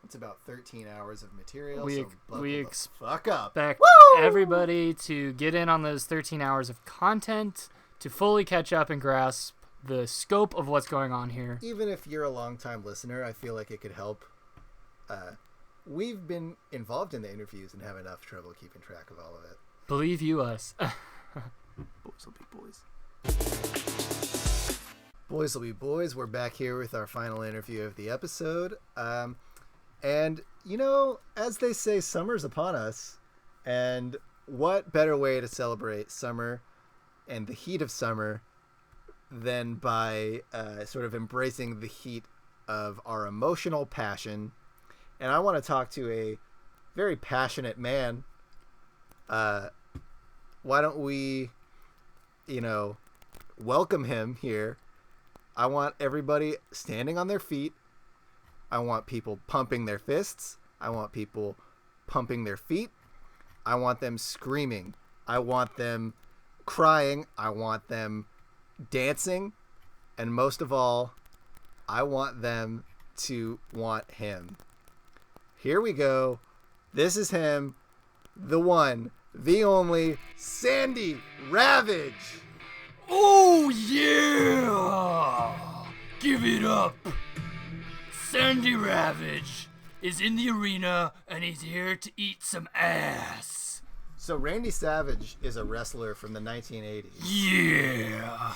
[SPEAKER 1] It's about 13 hours of material. We expect
[SPEAKER 2] everybody to get in on those 13 hours of content to fully catch up and grasp the scope of what's going on here.
[SPEAKER 1] Even if you're a long-time listener, I feel like it could help. We've been involved in the interviews and have enough trouble keeping track of all of it.
[SPEAKER 2] Believe you us.
[SPEAKER 1] Boys will be boys. Boys will be boys. We're back here with our final interview of the episode. And, you know, as they say, summer's upon us. And what better way to celebrate summer and the heat of summer than by sort of embracing the heat of our emotional passion. And I want to talk to a very passionate man. Why don't we, welcome him here. I want everybody standing on their feet. I want people pumping their fists. I want people pumping their feet. I want them screaming. I want them crying. I want them dancing. And most of all, I want them to want him. Here we go. This is him, the one, the only, Randy Ravage.
[SPEAKER 2] Oh, yeah! Give it up. Randy Ravage is in the arena, and he's here to eat some ass.
[SPEAKER 1] So Randy Savage is a wrestler from the 1980s.
[SPEAKER 2] Yeah.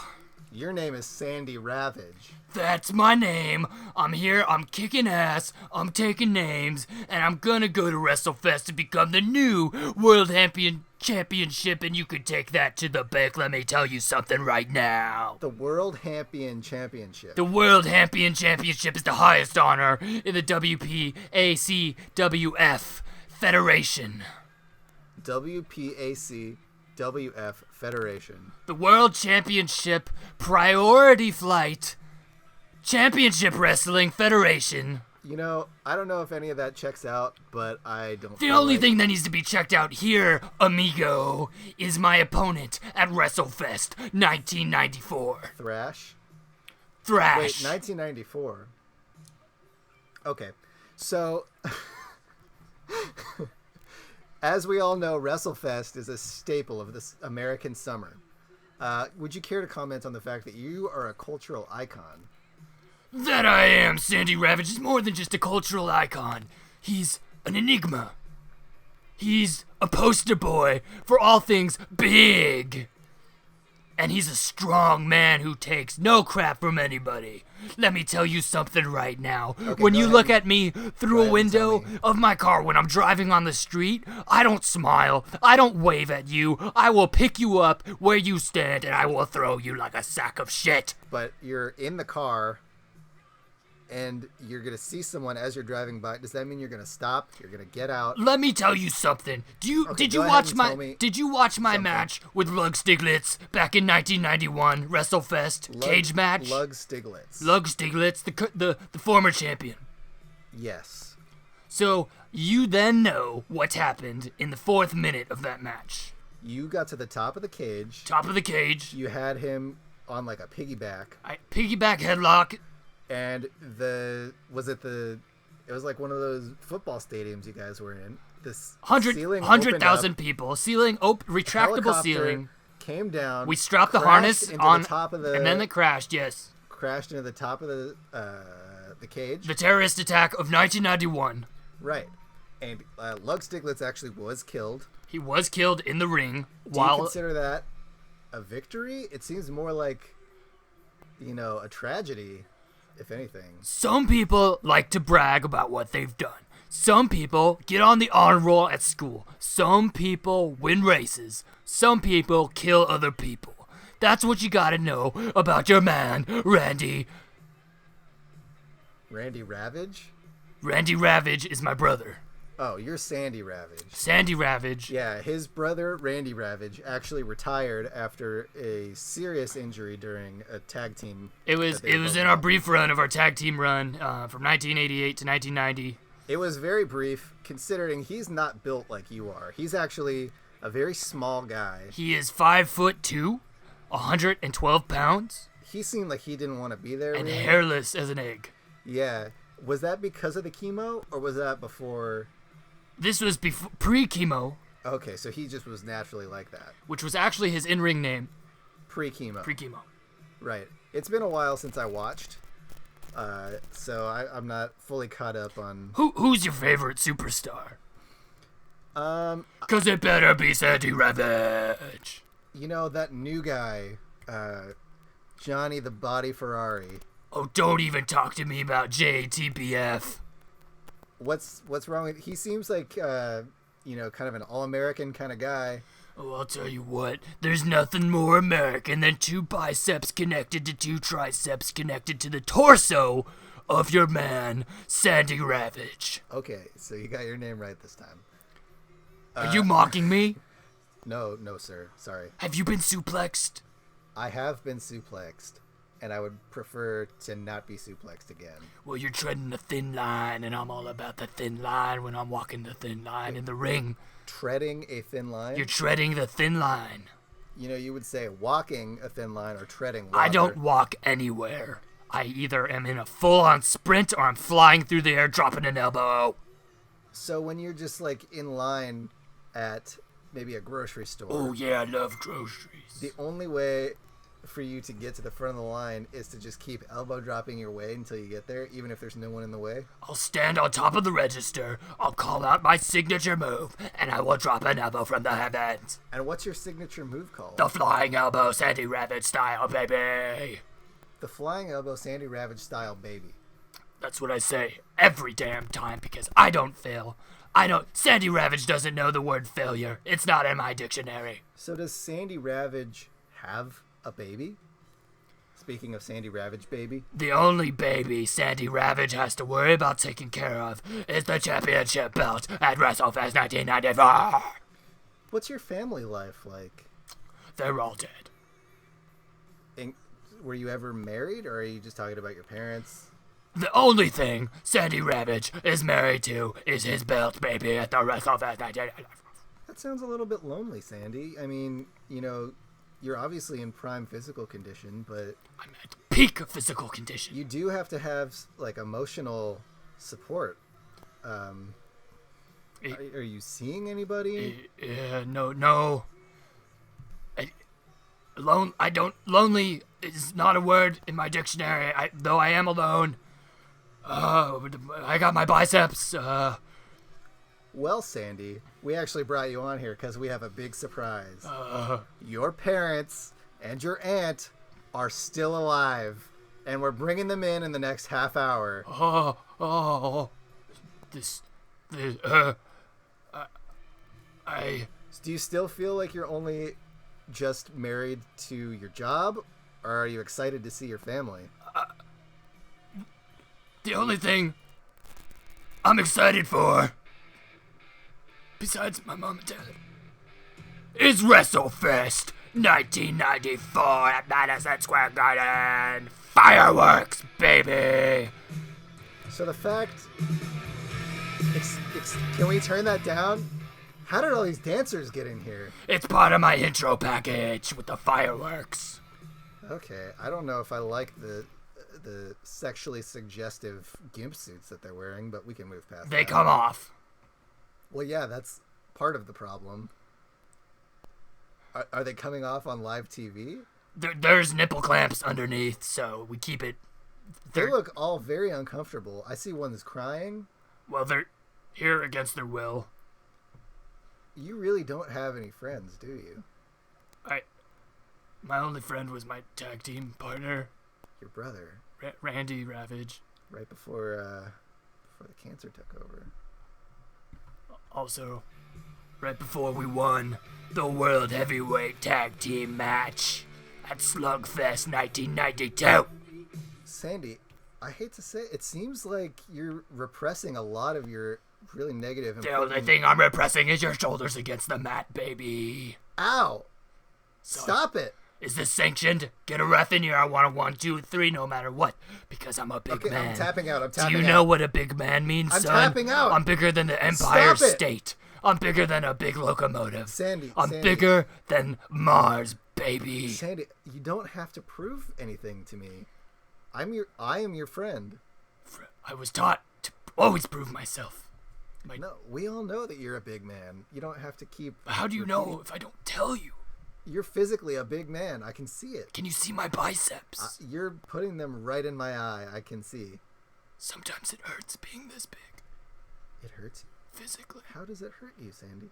[SPEAKER 1] Your name is Randy Ravage.
[SPEAKER 2] That's my name. I'm here, I'm kicking ass, I'm taking names, and I'm gonna go to WrestleFest to become the new World Championship, and you can take that to the bank. Let me tell you something right now.
[SPEAKER 1] The World Champion Championship.
[SPEAKER 2] The World Champion Championship is the highest honor in the WPACWF Federation.
[SPEAKER 1] WPACWF Federation.
[SPEAKER 2] The World Championship Priority Flight Championship Wrestling Federation.
[SPEAKER 1] I don't know if any of that checks out, but I don't.
[SPEAKER 2] The only thing that needs to be checked out here, amigo, is my opponent at WrestleFest 1994.
[SPEAKER 1] Thrash.
[SPEAKER 2] Wait,
[SPEAKER 1] 1994. Okay, so as we all know, WrestleFest is a staple of this American summer. Would you care to comment on the fact that you are a cultural icon?
[SPEAKER 2] That I am. Randy Ravage is more than just a cultural icon. He's an enigma. He's a poster boy for all things big. And he's a strong man who takes no crap from anybody. Let me tell you something right now.
[SPEAKER 1] Okay,
[SPEAKER 2] when you look at me through a window of my car when I'm driving on the street, I don't smile. I don't wave at you. I will pick you up where you stand and I will throw you like a sack of shit.
[SPEAKER 1] But you're in the car and you're gonna see someone as you're driving by, does that mean you're gonna stop? You're gonna get out?
[SPEAKER 2] Let me tell you something. Did you watch my match with Lug Stiglitz back in 1991 WrestleFest cage match?
[SPEAKER 1] Lug Stiglitz.
[SPEAKER 2] Lug Stiglitz, the former champion.
[SPEAKER 1] Yes.
[SPEAKER 2] So you then know what happened in the 4th minute of that match.
[SPEAKER 1] You got to the top of the cage.
[SPEAKER 2] Top of the cage.
[SPEAKER 1] You had him on like a piggyback.
[SPEAKER 2] Piggyback headlock.
[SPEAKER 1] And it was like one of those football stadiums you guys were in. This
[SPEAKER 2] 100,000 people. Retractable ceiling.
[SPEAKER 1] Came down.
[SPEAKER 2] We strapped the harness on
[SPEAKER 1] the top of the,
[SPEAKER 2] and then it crashed, yes.
[SPEAKER 1] Crashed into the top of the cage.
[SPEAKER 2] The terrorist attack of 1991.
[SPEAKER 1] Right. And Lug Stiglitz actually was killed.
[SPEAKER 2] He was killed in the ring.
[SPEAKER 1] Do you consider that a victory? It seems more like, a tragedy, if anything.
[SPEAKER 2] Some people like to brag about what they've done. Some people get on the honor roll at school. Some people win races. Some people kill other people. That's what you gotta know about your man, Randy.
[SPEAKER 1] Randy Ravage?
[SPEAKER 2] Randy Ravage is my brother.
[SPEAKER 1] Oh, you're Sandy Ravage.
[SPEAKER 2] Sandy Ravage.
[SPEAKER 1] Yeah, his brother, Randy Ravage, actually retired after a serious injury during a tag team.
[SPEAKER 2] It was in our brief run of our tag team run from 1988 to 1990.
[SPEAKER 1] It was very brief, considering he's not built like you are. He's actually a very small guy.
[SPEAKER 2] He is 5'2", 112 pounds.
[SPEAKER 1] He seemed like he didn't want to be there.
[SPEAKER 2] And really. Hairless as an egg.
[SPEAKER 1] Yeah. Was that because of the chemo, or was that before...
[SPEAKER 2] This was pre-chemo.
[SPEAKER 1] Okay, so he just was naturally like that.
[SPEAKER 2] Which was actually his in-ring name.
[SPEAKER 1] Pre-chemo.
[SPEAKER 2] Pre-chemo.
[SPEAKER 1] Right. It's been a while since I watched, so I'm not fully caught up on...
[SPEAKER 2] Who's your favorite superstar? 'Cause it better be Sandy Ravage.
[SPEAKER 1] That new guy, Johnny the Body Ferrari.
[SPEAKER 2] Oh, don't even talk to me about JTBF.
[SPEAKER 1] What's wrong with... He seems like, kind of an all-American kind of guy.
[SPEAKER 2] Oh, I'll tell you what. There's nothing more American than 2 biceps connected to 2 triceps connected to the torso of your man, Sandy Ravage.
[SPEAKER 1] Okay, so you got your name right this time.
[SPEAKER 2] Are you mocking me?
[SPEAKER 1] No, sir. Sorry.
[SPEAKER 2] Have you been suplexed?
[SPEAKER 1] I have been suplexed. And I would prefer to not be suplexed again.
[SPEAKER 2] Well, you're treading a thin line, and I'm all about the thin line when I'm walking the thin line in the ring.
[SPEAKER 1] Treading a thin line?
[SPEAKER 2] You're treading the thin line.
[SPEAKER 1] You would say walking a thin line or treading water.
[SPEAKER 2] I don't walk anywhere. I either am in a full-on sprint or I'm flying through the air dropping an elbow.
[SPEAKER 1] So when you're just, in line at maybe a grocery store...
[SPEAKER 2] Oh, yeah, I love groceries.
[SPEAKER 1] The only way... for you to get to the front of the line is to just keep elbow dropping your way until you get there, even if there's no one in the way?
[SPEAKER 2] I'll stand on top of the register, I'll call out my signature move, and I will drop an elbow from the heavens.
[SPEAKER 1] And what's your signature move called?
[SPEAKER 2] The flying elbow Sandy Ravage style, baby.
[SPEAKER 1] The flying elbow Sandy Ravage style, baby.
[SPEAKER 2] That's what I say every damn time, because I don't fail. Sandy Ravage doesn't know the word failure. It's not in my dictionary.
[SPEAKER 1] So does Sandy Ravage have a baby? Speaking of Sandy Ravage baby.
[SPEAKER 2] The only baby Sandy Ravage has to worry about taking care of is the championship belt at WrestleFest 1994.
[SPEAKER 1] What's your family life like?
[SPEAKER 2] They're all dead.
[SPEAKER 1] Were you ever married, or are you just talking about your parents?
[SPEAKER 2] The only thing Sandy Ravage is married to is his belt, baby, at the WrestleFest 1994.
[SPEAKER 1] That sounds a little bit lonely, Sandy. I mean, you're obviously in prime physical condition, but...
[SPEAKER 2] I'm at peak physical condition.
[SPEAKER 1] You do have to have, emotional support. Are you seeing anybody?
[SPEAKER 2] No. Lonely is not a word in my dictionary, though I am alone. I got my biceps,
[SPEAKER 1] Well, Sandy, we actually brought you on here because we have a big surprise. Your parents and your aunt are still alive, and we're bringing them in the next half hour. Do you still feel like you're only just married to your job, or are you excited to see your family?
[SPEAKER 2] The only thing I'm excited for, besides my mom and dad, is WrestleFest 1994 at Madison Square Garden. Fireworks, baby!
[SPEAKER 1] So the fact... can we turn that down? How did all these dancers get in here?
[SPEAKER 2] It's part of my intro package with the fireworks.
[SPEAKER 1] Okay, I don't know if I like the sexually suggestive gimp suits that they're wearing, but we can move past that.
[SPEAKER 2] They come off.
[SPEAKER 1] Well, yeah, that's part of the problem. Are they coming off on live TV?
[SPEAKER 2] There's nipple clamps underneath, so we keep it.
[SPEAKER 1] They look all very uncomfortable. I see one that's crying.
[SPEAKER 2] Well, they're here against their will.
[SPEAKER 1] You really don't have any friends, do you?
[SPEAKER 2] My only friend was my tag team partner.
[SPEAKER 1] Your brother.
[SPEAKER 2] Randy Ravage.
[SPEAKER 1] Right before the cancer took over.
[SPEAKER 2] Also, right before we won the World Heavyweight Tag Team match at Slugfest 1992.
[SPEAKER 1] Sandy, I hate to say it seems like you're repressing a lot of your really negative...
[SPEAKER 2] The only thing I'm repressing is your shoulders against the mat, baby.
[SPEAKER 1] Ow!
[SPEAKER 2] So,
[SPEAKER 1] stop it!
[SPEAKER 2] Is this sanctioned? Get a ref in here. I want a 1, 2, 3 no matter what. Because I'm a big man.
[SPEAKER 1] I'm tapping out.
[SPEAKER 2] Do you know what a big man means,
[SPEAKER 1] I'm
[SPEAKER 2] son?
[SPEAKER 1] tapping out.
[SPEAKER 2] I'm bigger than the Empire State. I'm bigger than a big locomotive.
[SPEAKER 1] Sandy.
[SPEAKER 2] I'm bigger than Mars, baby.
[SPEAKER 1] Sandy, you don't have to prove anything to me. I am your friend.
[SPEAKER 2] I was taught to always prove myself.
[SPEAKER 1] No, we all know that you're a big man. You don't have to keep...
[SPEAKER 2] How do you know if I don't tell you?
[SPEAKER 1] You're physically a big man. I can see it.
[SPEAKER 2] Can you see my biceps?
[SPEAKER 1] You're putting them right in my eye. I can see.
[SPEAKER 2] Sometimes it hurts being this big.
[SPEAKER 1] It hurts you?
[SPEAKER 2] Physically.
[SPEAKER 1] How does it hurt you, Sandy?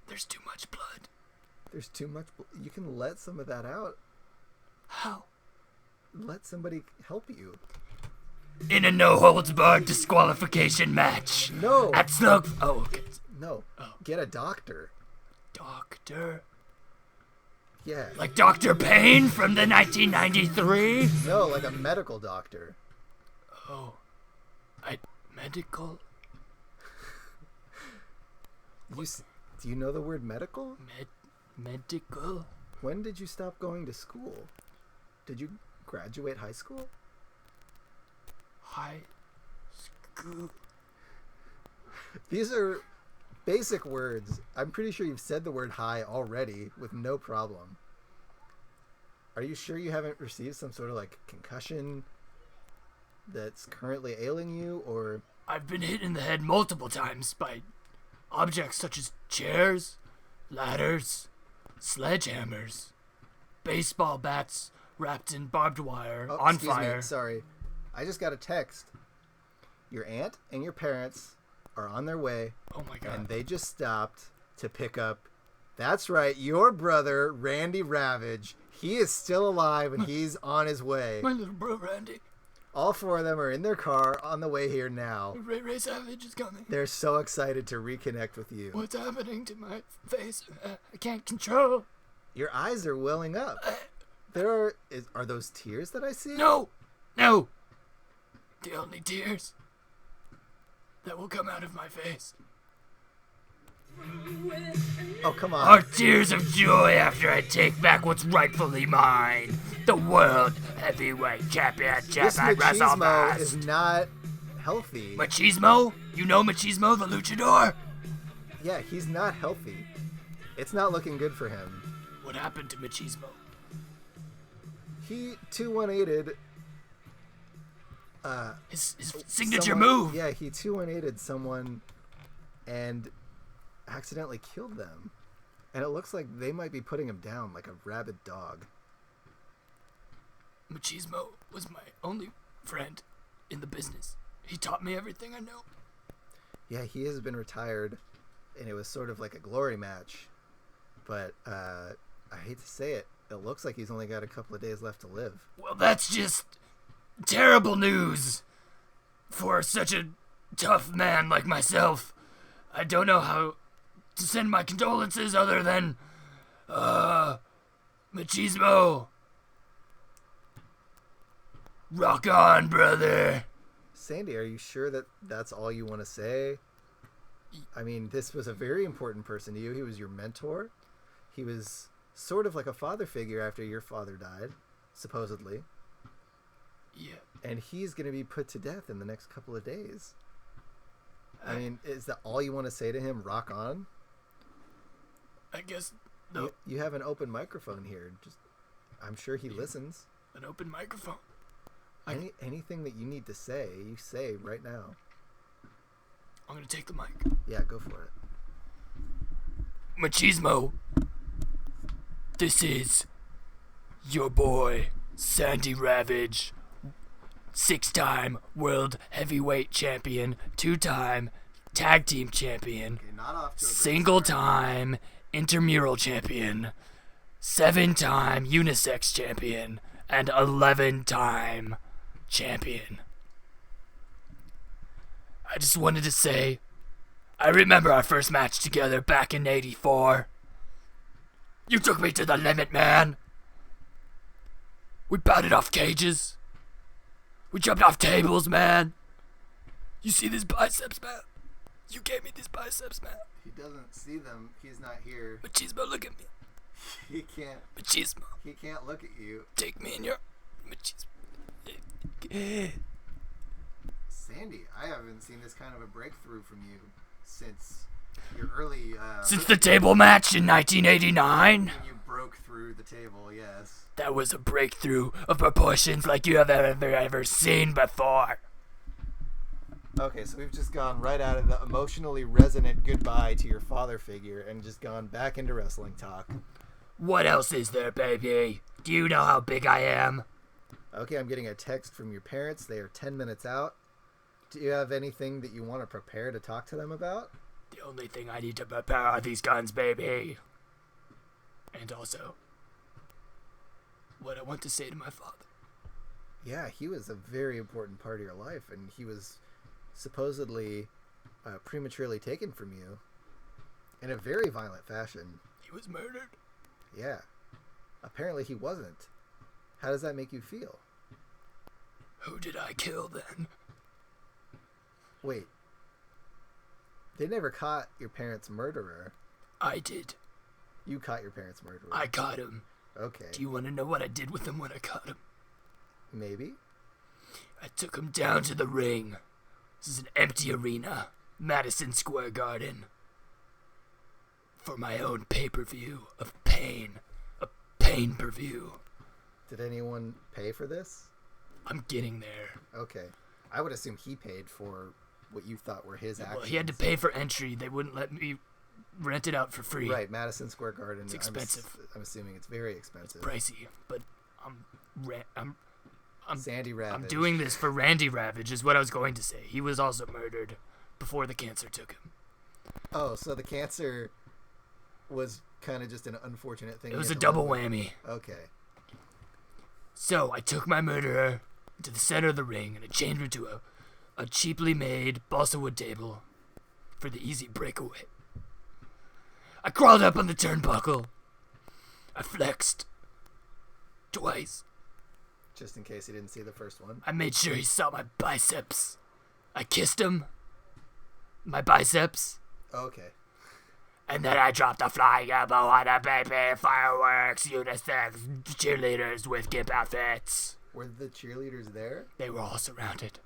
[SPEAKER 2] There's too much blood.
[SPEAKER 1] There's too much You can let some of that out.
[SPEAKER 2] How?
[SPEAKER 1] Let somebody help you.
[SPEAKER 2] In a no-holds-barred disqualification match.
[SPEAKER 1] No.
[SPEAKER 2] At Slug... Oh, okay.
[SPEAKER 1] No.
[SPEAKER 2] Oh.
[SPEAKER 1] Get a doctor.
[SPEAKER 2] Doctor?
[SPEAKER 1] Yeah.
[SPEAKER 2] Like Dr. Payne from the 1993?
[SPEAKER 1] No, like a medical doctor.
[SPEAKER 2] Oh. Medical?
[SPEAKER 1] Do you know the word medical?
[SPEAKER 2] Medical?
[SPEAKER 1] When did you stop going to school? Did you graduate high school?
[SPEAKER 2] High school?
[SPEAKER 1] These are basic words. I'm pretty sure you've said the word high already with no problem. Are you sure you haven't received some sort of like concussion that's currently ailing you, or...
[SPEAKER 2] I've been hit in the head multiple times by objects such as chairs, ladders, sledgehammers, baseball bats wrapped in barbed wire on fire.
[SPEAKER 1] Me, sorry. I just got a text. Your aunt and your parents are on their way.
[SPEAKER 2] Oh my god.
[SPEAKER 1] And they just stopped to pick up, that's right, your brother, Randy Ravage. He is still alive and he's on his way.
[SPEAKER 2] My little bro, Randy.
[SPEAKER 1] All four of them are in their car on the way here now.
[SPEAKER 2] Ray Savage is coming.
[SPEAKER 1] They're so excited to reconnect with you.
[SPEAKER 2] What's happening to my face? I can't control.
[SPEAKER 1] Your eyes are welling up. Are those tears that I see?
[SPEAKER 2] No! No! The only tears that will come out of my face
[SPEAKER 1] Oh, come on.
[SPEAKER 2] are tears of joy after I take back what's rightfully mine. The World Heavyweight Championship
[SPEAKER 1] This
[SPEAKER 2] at
[SPEAKER 1] machismo
[SPEAKER 2] WrestleFest.
[SPEAKER 1] is not healthy.
[SPEAKER 2] Machismo? You know Machismo, the luchador?
[SPEAKER 1] Yeah, he's not healthy. It's not looking good for him.
[SPEAKER 2] What happened to Machismo?
[SPEAKER 1] He 2-1-8'd
[SPEAKER 2] His signature move.
[SPEAKER 1] Yeah, he 2-1-8'd someone and accidentally killed them. And it looks like they might be putting him down like a rabid dog.
[SPEAKER 2] Machismo was my only friend in the business. He taught me everything I know.
[SPEAKER 1] Yeah, he has been retired, and it was sort of like a glory match. But I hate to say it, it looks like he's only got a couple of days left to live.
[SPEAKER 2] Well, that's just terrible news for such a tough man like myself. I don't know how to send my condolences other than, Machismo. Rock on, brother.
[SPEAKER 1] Sandy, are you sure that that's all you want to say? I mean, this was a very important person to you. He was your mentor. He was sort of like a father figure after your father died, supposedly.
[SPEAKER 2] Yeah.
[SPEAKER 1] And he's going to be put to death in the next couple of days. I mean, is that all you want to say to him? Rock on?
[SPEAKER 2] I guess... No.
[SPEAKER 1] You have an open microphone here. I'm sure he listens.
[SPEAKER 2] An open microphone.
[SPEAKER 1] Anything that you need to say, you say right now.
[SPEAKER 2] I'm going to take the mic.
[SPEAKER 1] Yeah, go for it.
[SPEAKER 2] Machismo. This is your boy, Randy Ravage. 6-time world heavyweight champion, 2-time tag team champion,
[SPEAKER 1] Okay, not off to a great
[SPEAKER 2] single-time intramural champion, 7-time unisex champion, and 11-time champion. I just wanted to say, I remember our first match together back in '84. You took me to the limit, man. We batted off cages. We jumped off tables, man. You see these biceps, man? You gave me these biceps, man.
[SPEAKER 1] He doesn't see them. He's not here.
[SPEAKER 2] Machismo, look at me.
[SPEAKER 1] He can't.
[SPEAKER 2] Machismo,
[SPEAKER 1] He can't look at you.
[SPEAKER 2] take me in your... Machismo.
[SPEAKER 1] Sandy, I haven't seen this kind of a breakthrough from you since your early.
[SPEAKER 2] Since the table match in 1989,
[SPEAKER 1] when you broke through the table, yes.
[SPEAKER 2] that was a breakthrough of proportions like you have ever seen before.
[SPEAKER 1] Okay, so we've just gone right out of the emotionally resonant goodbye to your father figure and just gone back into wrestling talk.
[SPEAKER 2] What else is there, baby? Do you know how big I am?
[SPEAKER 1] Okay, I'm getting a text from your parents. They are 10 minutes out. Do you have anything that you want to prepare to talk to them about?
[SPEAKER 2] The only thing I need to prepare are these guns, baby. And also, what I want to say to my father.
[SPEAKER 1] Yeah, he was a very important part of your life, and he was supposedly prematurely taken from you in a very violent fashion.
[SPEAKER 2] He was murdered.
[SPEAKER 1] Yeah. Apparently he wasn't. How does that make you feel?
[SPEAKER 2] Who did I kill then?
[SPEAKER 1] Wait. They never caught your parents' murderer.
[SPEAKER 2] I did.
[SPEAKER 1] You caught your parents' murderer.
[SPEAKER 2] I caught him.
[SPEAKER 1] Okay.
[SPEAKER 2] Do you want to know what I did with him when I caught him?
[SPEAKER 1] Maybe.
[SPEAKER 2] I took him down to the ring. This is an empty arena, Madison Square Garden, for my own pay-per-view of pain. A pain-per-view.
[SPEAKER 1] Did anyone pay for this?
[SPEAKER 2] I'm getting there.
[SPEAKER 1] Okay. I would assume he paid for what you thought were his actions.
[SPEAKER 2] Well, he had to pay for entry. They wouldn't let me rent it out for free.
[SPEAKER 1] Right, Madison Square Garden.
[SPEAKER 2] It's expensive.
[SPEAKER 1] I'm assuming it's very expensive.
[SPEAKER 2] Pricey, but I'm
[SPEAKER 1] Sandy Ravage.
[SPEAKER 2] I'm doing this for Randy Ravage, is what I was going to say. He was also murdered before the cancer took him.
[SPEAKER 1] Oh, so the cancer was kind of just an unfortunate thing.
[SPEAKER 2] It was a double whammy.
[SPEAKER 1] Okay.
[SPEAKER 2] So I took my murderer to the center of the ring and I chained him to a cheaply made balsa wood table for the easy breakaway. I crawled up on the turnbuckle. I flexed twice.
[SPEAKER 1] Just in case he didn't see the first one.
[SPEAKER 2] I made sure he saw my biceps. I kissed him. My biceps.
[SPEAKER 1] Okay.
[SPEAKER 2] And then I dropped a flying elbow on a baby. Fireworks, unisex, cheerleaders with gimp outfits.
[SPEAKER 1] Were the cheerleaders there?
[SPEAKER 2] They were all surrounded.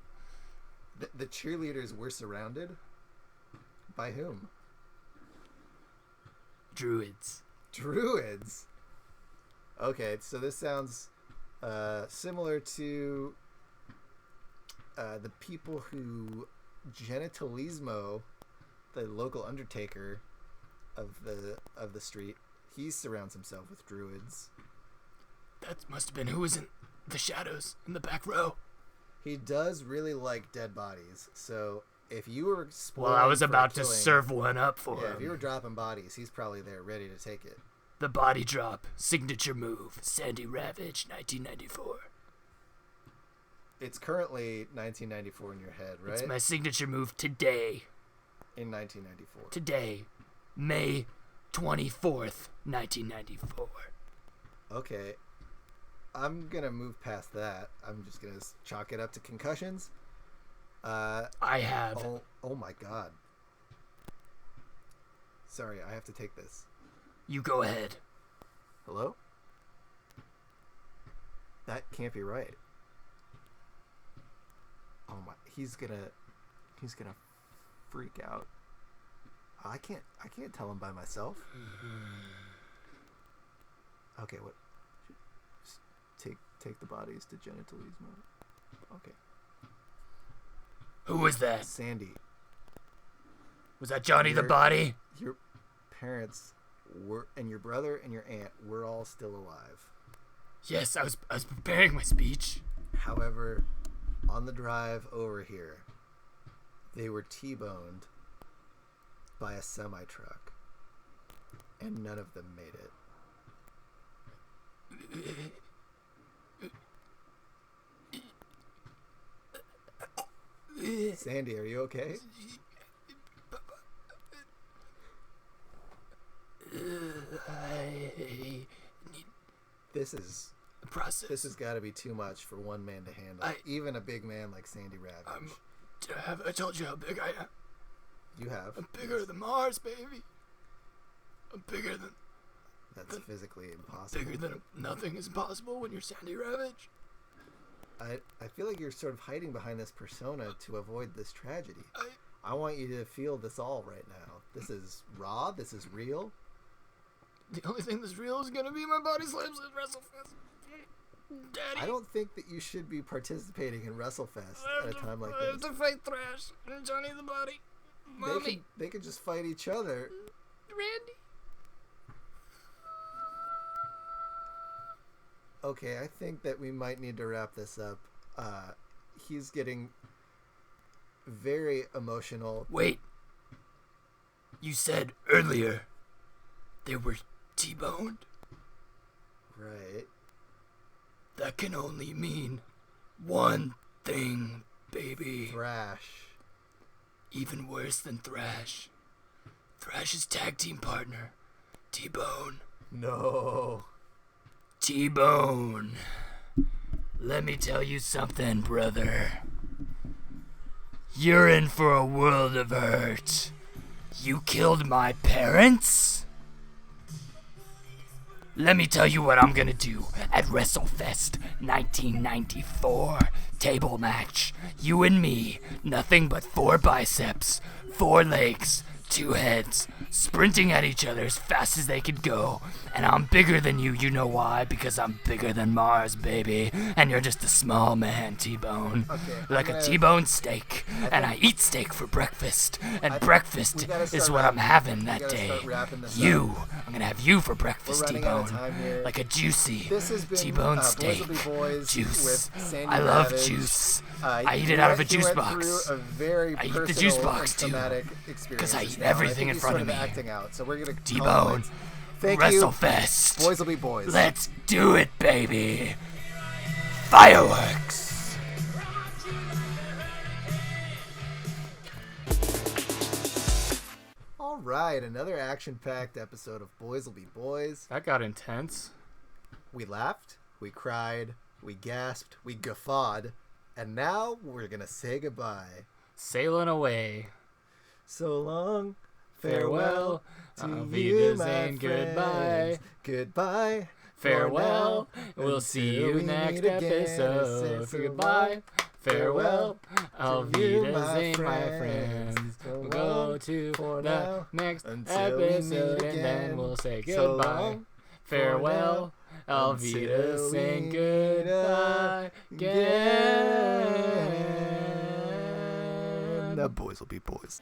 [SPEAKER 1] The cheerleaders were surrounded? By whom?
[SPEAKER 2] Druids.
[SPEAKER 1] Druids? Okay, so this sounds similar to the people who Genitalismo, the local undertaker of the street, he surrounds himself with druids.
[SPEAKER 2] That must have been who was in the shadows in the back row.
[SPEAKER 1] He does really like dead bodies, so if you were spoiling
[SPEAKER 2] Well, I was
[SPEAKER 1] for
[SPEAKER 2] about to
[SPEAKER 1] killing-
[SPEAKER 2] serve one up for
[SPEAKER 1] yeah,
[SPEAKER 2] him.
[SPEAKER 1] if you were dropping bodies, he's probably there ready to take it.
[SPEAKER 2] The body drop, signature move, Randy Ravage, 1994.
[SPEAKER 1] It's currently 1994 in your head, right?
[SPEAKER 2] It's my signature move today.
[SPEAKER 1] In 1994.
[SPEAKER 2] Today, May 24th, 1994.
[SPEAKER 1] Okay. I'm going to move past that. I'm just going to chalk it up to concussions.
[SPEAKER 2] I have.
[SPEAKER 1] Oh my god. Sorry, I have to take this.
[SPEAKER 2] You go ahead.
[SPEAKER 1] Hello? That can't be right. Oh my, he's gonna freak out. I can't tell him by myself. Okay, what? Just take the bodies to genitalities mode. Okay.
[SPEAKER 2] Who was that?
[SPEAKER 1] Sandy.
[SPEAKER 2] Was that Johnny the body?
[SPEAKER 1] Your parents were, and your brother and your aunt were all still alive.
[SPEAKER 2] Yes, I was preparing my speech.
[SPEAKER 1] However, on the drive over here, they were T-boned by a semi-truck, and none of them made it. Sandy, are you okay? This has got to be too much for one man to handle. Even a big man like Sandy Ravage.
[SPEAKER 2] Have I told you how big I am?
[SPEAKER 1] You have.
[SPEAKER 2] I'm bigger than Mars, baby. I'm bigger than...
[SPEAKER 1] That's physically impossible.
[SPEAKER 2] Bigger than... Nothing is impossible when you're Sandy Ravage.
[SPEAKER 1] I feel like you're sort of hiding behind this persona to avoid this tragedy. I want you to feel this all right now. This is raw. This is real.
[SPEAKER 2] The only thing that's real is gonna be my body slams at WrestleFest. Daddy.
[SPEAKER 1] I don't think that you should be participating in WrestleFest at a time like this.
[SPEAKER 2] I have to fight Thrash and Johnny the Body. Mommy.
[SPEAKER 1] They could just fight each other.
[SPEAKER 2] Randy.
[SPEAKER 1] Okay, I think that we might need to wrap this up. He's getting very emotional.
[SPEAKER 2] Wait. You said earlier they were T-boned?
[SPEAKER 1] Right.
[SPEAKER 2] That can only mean one thing, baby.
[SPEAKER 1] Thrash.
[SPEAKER 2] Even worse than Thrash. Thrash's tag team partner, T-Bone.
[SPEAKER 1] No.
[SPEAKER 2] T-Bone. Let me tell you something, brother. You're in for a world of hurt. You killed my parents? Let me tell you what I'm gonna do at WrestleFest 1994. Table match. You and me. Nothing but 4 biceps, 4 legs, 2 heads, sprinting at each other as fast as they could go. And I'm bigger than you. You know why? Because I'm bigger than Mars, baby. And you're just a small man, T-Bone.
[SPEAKER 1] Okay,
[SPEAKER 2] like a T-bone steak. And I eat steak for breakfast. And breakfast is what I'm having that day. I'm gonna have you for breakfast, T-Bone. Like a juicy T-bone steak. Juice. I love juice. I eat it out of a juice box. I eat the juice box too. Because I eat everything in front of me. T-Bone. WrestleFest.
[SPEAKER 1] Boys will be boys.
[SPEAKER 2] Let's do it, baby. Fireworks.
[SPEAKER 1] All right, another action-packed episode of Boys Will Be Boys.
[SPEAKER 2] That got intense.
[SPEAKER 1] We laughed, we cried, we gasped, we guffawed, and now we're gonna say goodbye.
[SPEAKER 2] Sailing away.
[SPEAKER 1] So long.
[SPEAKER 2] Farewell.
[SPEAKER 1] To you, my
[SPEAKER 2] and
[SPEAKER 1] friends.
[SPEAKER 2] goodbye.
[SPEAKER 1] Goodbye.
[SPEAKER 2] Farewell. We'll see you next episode. Goodbye. Farewell. Auf Wiedersehen, my friends. We'll go to the next episode and then we'll say goodbye. Farewell. Auf Wiedersehen, goodbye again.
[SPEAKER 1] The boys will be boys.